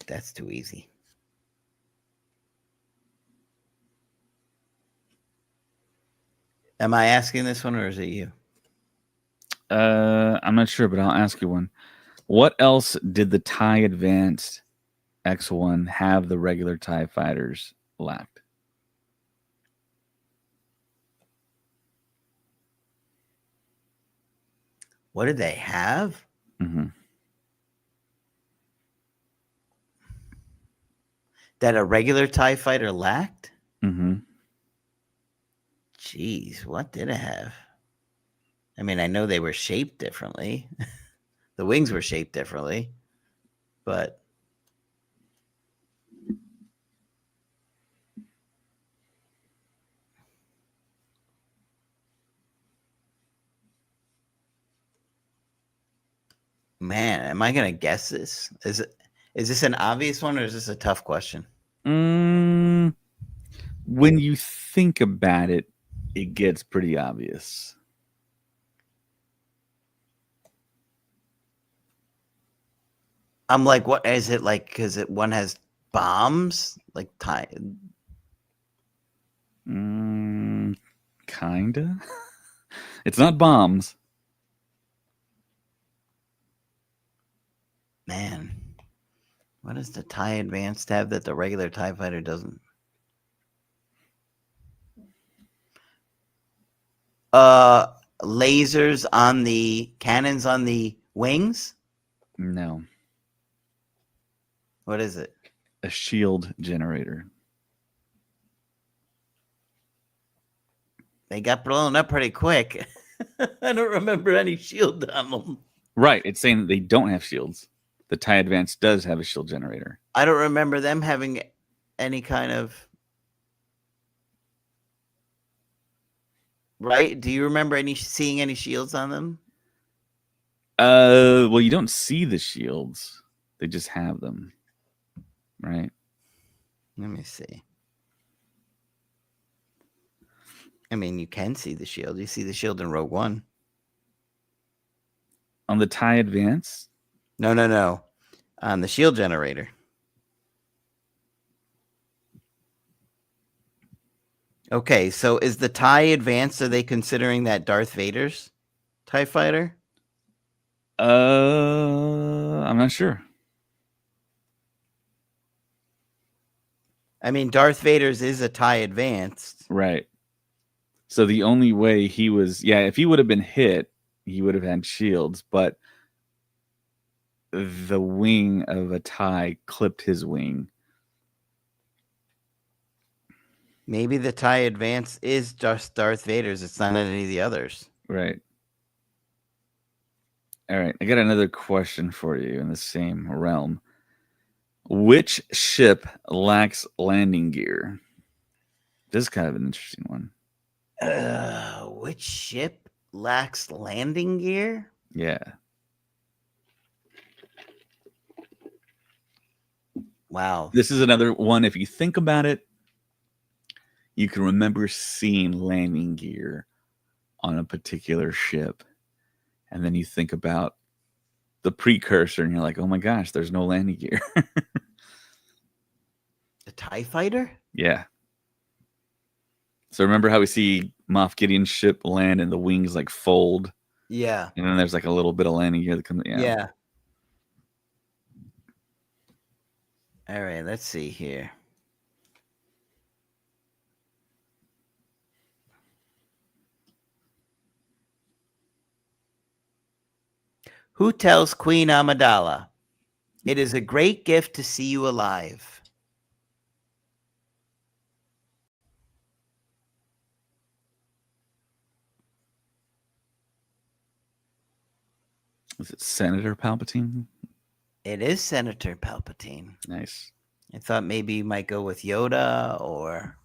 [SPEAKER 2] That's too easy. Am I asking this one or is it you?
[SPEAKER 1] I'm not sure, but I'll ask you one. What else did the TIE Advanced X1 have the regular TIE fighters lacked?
[SPEAKER 2] What did they have?
[SPEAKER 1] Mm-hmm.
[SPEAKER 2] That a regular TIE fighter lacked?
[SPEAKER 1] Mm-hmm.
[SPEAKER 2] Jeez, what did it have? I mean, I know they were shaped differently. The wings were shaped differently, but man, am I gonna guess this? Is this an obvious one or is this a tough question?
[SPEAKER 1] When you think about it, it gets pretty obvious.
[SPEAKER 2] I'm like, what is it like? Because one has bombs, like tie.
[SPEAKER 1] Kinda. It's not bombs.
[SPEAKER 2] Man, what does the TIE Advanced have that the regular TIE fighter doesn't? Lasers on the cannons on the wings?
[SPEAKER 1] No.
[SPEAKER 2] What is it?
[SPEAKER 1] A shield generator.
[SPEAKER 2] They got blown up pretty quick. I don't remember any shield on them.
[SPEAKER 1] Right. It's saying that they don't have shields. The TIE Advance does have a shield generator.
[SPEAKER 2] I don't remember them having any kind of. Right? Do you remember seeing any shields on them?
[SPEAKER 1] Well, you don't see the shields. They just have them. Right?
[SPEAKER 2] Let me see. I mean, you can see the shield. You see the shield in Rogue One.
[SPEAKER 1] On the TIE Advance?
[SPEAKER 2] No. On the shield generator. Okay, so is the TIE Advanced, are they considering that Darth Vader's TIE fighter?
[SPEAKER 1] I'm not sure.
[SPEAKER 2] I mean, Darth Vader's is a TIE Advanced.
[SPEAKER 1] Right. So the only way he was, if he would have been hit, he would have had shields, but the wing of a TIE clipped his wing.
[SPEAKER 2] Maybe the TIE Advance is just Darth Vader's. It's not any of the others.
[SPEAKER 1] Right. All right, I got another question for you in the same realm. Which ship lacks landing gear? This is kind of an interesting one.
[SPEAKER 2] Which ship lacks landing gear?
[SPEAKER 1] Yeah.
[SPEAKER 2] Wow.
[SPEAKER 1] This is another one. If you think about it, you can remember seeing landing gear on a particular ship. And then you think about the precursor and you're like, oh my gosh, there's no landing gear.
[SPEAKER 2] The TIE fighter?
[SPEAKER 1] Yeah. So remember how we see Moff Gideon's ship land and the wings like fold?
[SPEAKER 2] Yeah.
[SPEAKER 1] And then there's like a little bit of landing gear that comes.
[SPEAKER 2] Yeah. All right, let's see here. Who tells Queen Amidala, "It is a great gift to see you alive"?
[SPEAKER 1] Is it Senator Palpatine?
[SPEAKER 2] It is Senator Palpatine.
[SPEAKER 1] Nice.
[SPEAKER 2] I thought maybe you might go with Yoda, or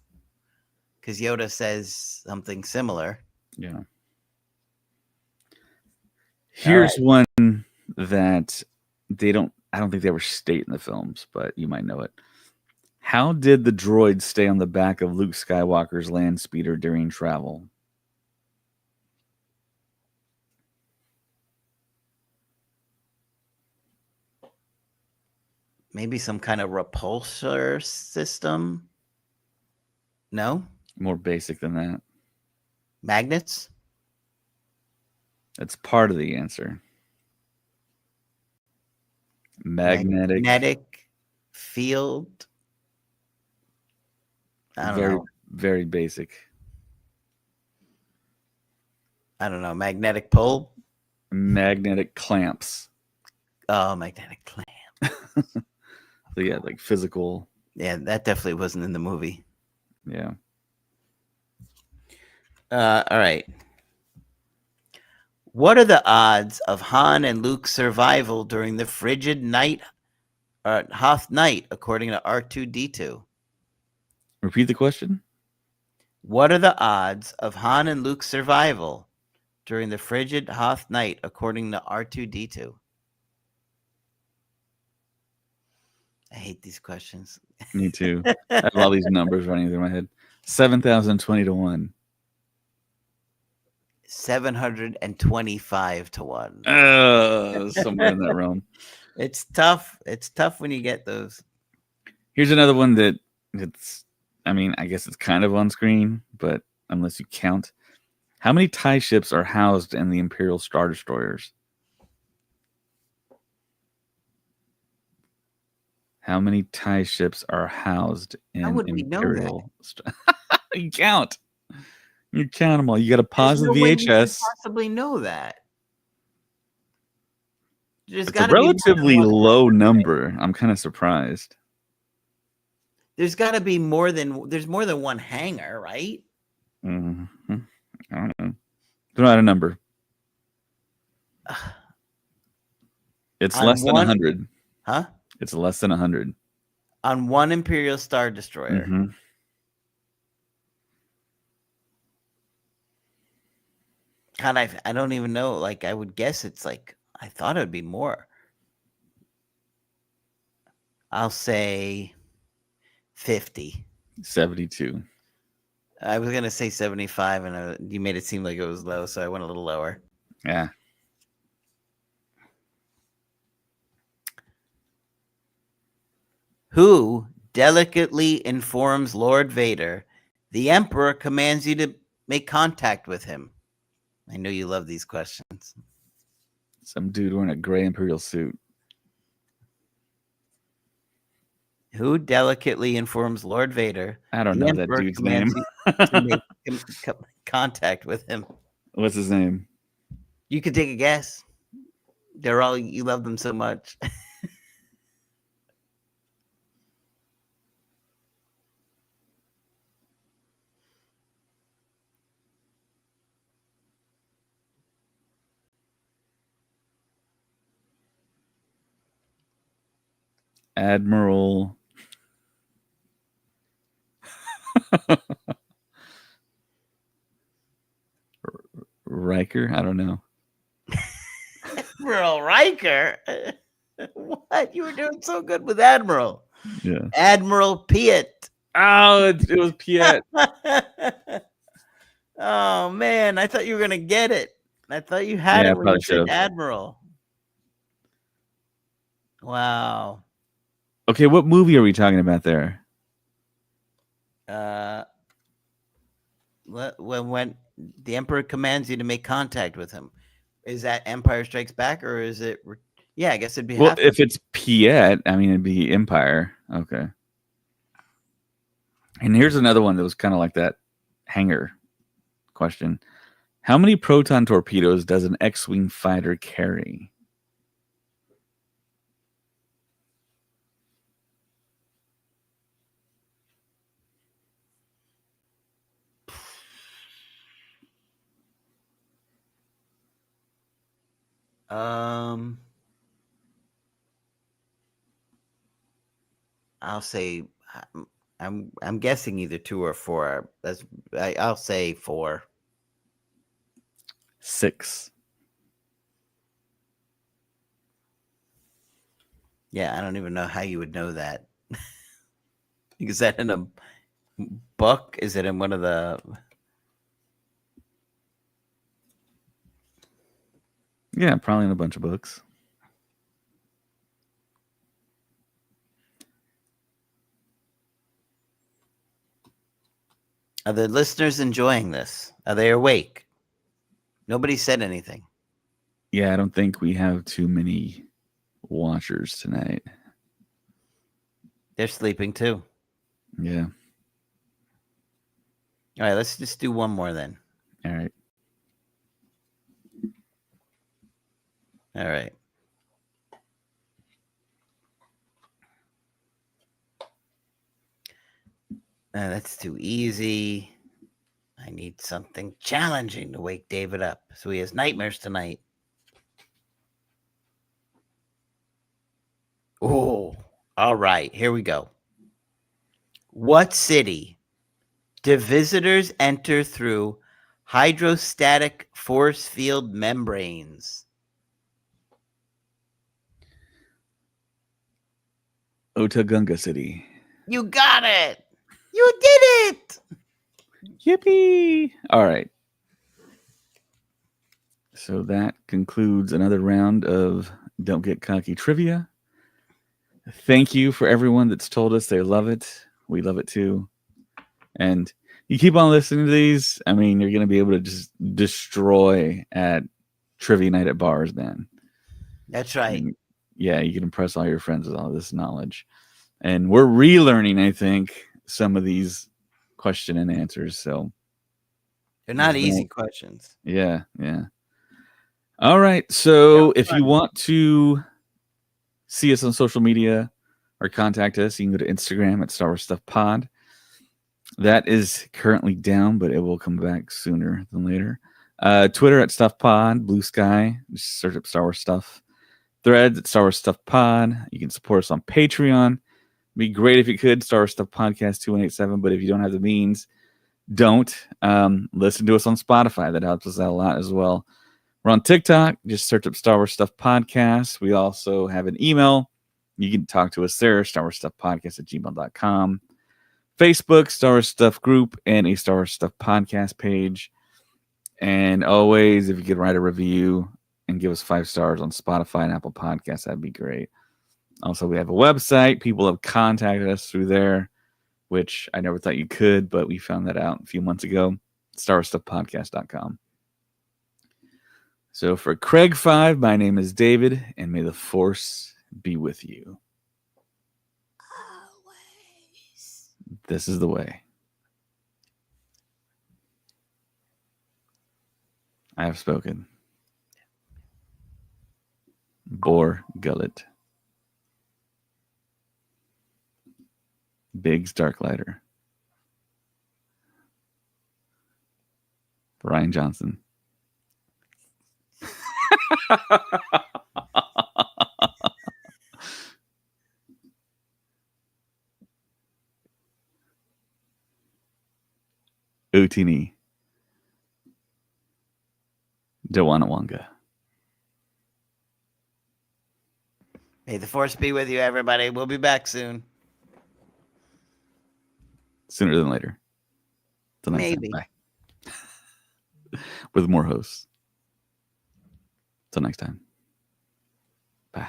[SPEAKER 2] because Yoda says something similar.
[SPEAKER 1] Yeah. Here's one that I don't think they ever state in the films, but you might know it. How did the droid stay on the back of Luke Skywalker's land speeder during travel?
[SPEAKER 2] Maybe some kind of repulsor system? No?
[SPEAKER 1] More basic than that.
[SPEAKER 2] Magnets?
[SPEAKER 1] That's part of the answer. Magnetic
[SPEAKER 2] field? I don't
[SPEAKER 1] very,
[SPEAKER 2] know.
[SPEAKER 1] very basic.
[SPEAKER 2] I don't know. Magnetic pull?
[SPEAKER 1] Magnetic clamps.
[SPEAKER 2] Oh, magnetic clamp.
[SPEAKER 1] So yeah, like physical.
[SPEAKER 2] Yeah, that definitely wasn't in the movie.
[SPEAKER 1] Yeah.
[SPEAKER 2] All right. What are the odds of Han and Luke's survival during the frigid night, Hoth night, according to R2D2?
[SPEAKER 1] Repeat the question.
[SPEAKER 2] What are the odds of Han and Luke's survival during the frigid Hoth night, according to R2D2? I hate these questions.
[SPEAKER 1] Me too. I have all these numbers running through my head. 7,020 to 1.
[SPEAKER 2] 725 to 1.
[SPEAKER 1] Somewhere in that realm.
[SPEAKER 2] It's tough. It's tough when you get those.
[SPEAKER 1] Here's another one that I guess it's kind of on screen, but unless you count. How many TIE ships are housed in the Imperial Star Destroyers? How many TIE ships are housed in
[SPEAKER 2] How would we know that?
[SPEAKER 1] Imperial Star? You count. You count them all. You got to pause the
[SPEAKER 2] There's no way you could
[SPEAKER 1] VHS.
[SPEAKER 2] possibly know that. There's
[SPEAKER 1] It's a
[SPEAKER 2] gotta be more than
[SPEAKER 1] relatively
[SPEAKER 2] one
[SPEAKER 1] low
[SPEAKER 2] hangar, right?
[SPEAKER 1] number. I'm kind of surprised.
[SPEAKER 2] There's got to be more than one hangar, right?
[SPEAKER 1] Mhm. I don't know. Throw out a number. It's
[SPEAKER 2] On
[SPEAKER 1] less than
[SPEAKER 2] one-
[SPEAKER 1] 100.
[SPEAKER 2] Huh?
[SPEAKER 1] It's less than 100.
[SPEAKER 2] On one Imperial Star Destroyer.
[SPEAKER 1] Mhm.
[SPEAKER 2] God, I don't even know. Like, I would guess it's like, I thought it would be more. I'll say 50.
[SPEAKER 1] 72.
[SPEAKER 2] I was going to say 75, and you made it seem like it was low, so I went a little lower.
[SPEAKER 1] Yeah.
[SPEAKER 2] Who delicately informs Lord Vader the Emperor commands you to make contact with him? I know you love these questions.
[SPEAKER 1] Some dude wearing a gray Imperial suit.
[SPEAKER 2] Who delicately informs Lord Vader
[SPEAKER 1] I don't
[SPEAKER 2] the
[SPEAKER 1] know that
[SPEAKER 2] Emperor
[SPEAKER 1] dude's
[SPEAKER 2] commands
[SPEAKER 1] name.
[SPEAKER 2] you to make contact with him?
[SPEAKER 1] What's his name?
[SPEAKER 2] You could take a guess. You love them so much.
[SPEAKER 1] Admiral. Riker? I don't know.
[SPEAKER 2] Admiral Riker. What? You were doing so good with Admiral.
[SPEAKER 1] Yeah.
[SPEAKER 2] Admiral Piet.
[SPEAKER 1] Oh, it was Piet.
[SPEAKER 2] Oh man, I thought you were gonna get it. I thought you had
[SPEAKER 1] Yeah, I
[SPEAKER 2] it when
[SPEAKER 1] probably
[SPEAKER 2] you said
[SPEAKER 1] should've.
[SPEAKER 2] Admiral. Wow.
[SPEAKER 1] Okay, what movie are we talking about there?
[SPEAKER 2] When the Emperor commands you to make contact with him, is that Empire Strikes Back or is it? Yeah, I guess it'd be.
[SPEAKER 1] Well, if it's Piet, I mean, it'd be Empire. Okay. And here's another one that was kind of like that hanger question. How many proton torpedoes does an X-Wing fighter carry?
[SPEAKER 2] I'll say I'm guessing either 2 or 4. I'll say 4.
[SPEAKER 1] 6.
[SPEAKER 2] Yeah, I don't even know how you would know that. Is that in a book? Is it in one of the?
[SPEAKER 1] Yeah, probably in a bunch of books.
[SPEAKER 2] Are the listeners enjoying this? Are they awake? Nobody said anything.
[SPEAKER 1] Yeah, I don't think we have too many watchers tonight.
[SPEAKER 2] They're sleeping too.
[SPEAKER 1] Yeah.
[SPEAKER 2] All right, let's just do one more then.
[SPEAKER 1] All right.
[SPEAKER 2] All right. That's too easy. I need something challenging to wake David up so he has nightmares tonight. Oh, all right. Here we go. What city do visitors enter through hydrostatic force field membranes?
[SPEAKER 1] Otagunga City.
[SPEAKER 2] You got it. You did it.
[SPEAKER 1] Yippee! All right. So that concludes another round of Don't Get Cocky Trivia. Thank you for everyone that's told us they love it. We love it too. And you keep on listening to these, I mean, you're going to be able to just destroy at trivia night at bars, man.
[SPEAKER 2] That's right.
[SPEAKER 1] And yeah, you can impress all your friends with all this knowledge. And we're relearning, I think, some of these question and answers. So
[SPEAKER 2] They're not easy questions.
[SPEAKER 1] Yeah, yeah. All right. So if you want to see us on social media or contact us, you can go to Instagram at Star Wars Stuff Pod. That is currently down, but it will come back sooner than later. Twitter at Stuff Pod, Blue Sky, just search up Star Wars Stuff. Threads at Star Wars Stuff Pod. You can support us on Patreon. It'd be great if you could, Star Wars Stuff Podcast 2187, but if you don't have the means, don't. Listen to us on Spotify. That helps us out a lot as well. We're on TikTok. Just search up Star Wars Stuff Podcast. We also have an email. You can talk to us there, Star Wars Stuff Podcast at gmail.com. Facebook, Star Wars Stuff Group, and a Star Wars Stuff Podcast page. And always, if you could write a review and give us 5 stars on Spotify and Apple Podcasts, that'd be great. Also, we have a website. People have contacted us through there, which I never thought you could, but we found that out a few months ago. StarWarsStuffPodcast.com. So for Craig 5, my name is David, and may the Force be with you.
[SPEAKER 2] Always.
[SPEAKER 1] This is the way. I have spoken. Bor Gullet. Biggs Darklighter. Rian Johnson. Lutini. Jawanawanga.
[SPEAKER 2] May the force be with you, everybody. We'll be back soon.
[SPEAKER 1] Sooner than later. Till next
[SPEAKER 2] Maybe.
[SPEAKER 1] time. Bye. With more hosts. Till next time. Bye.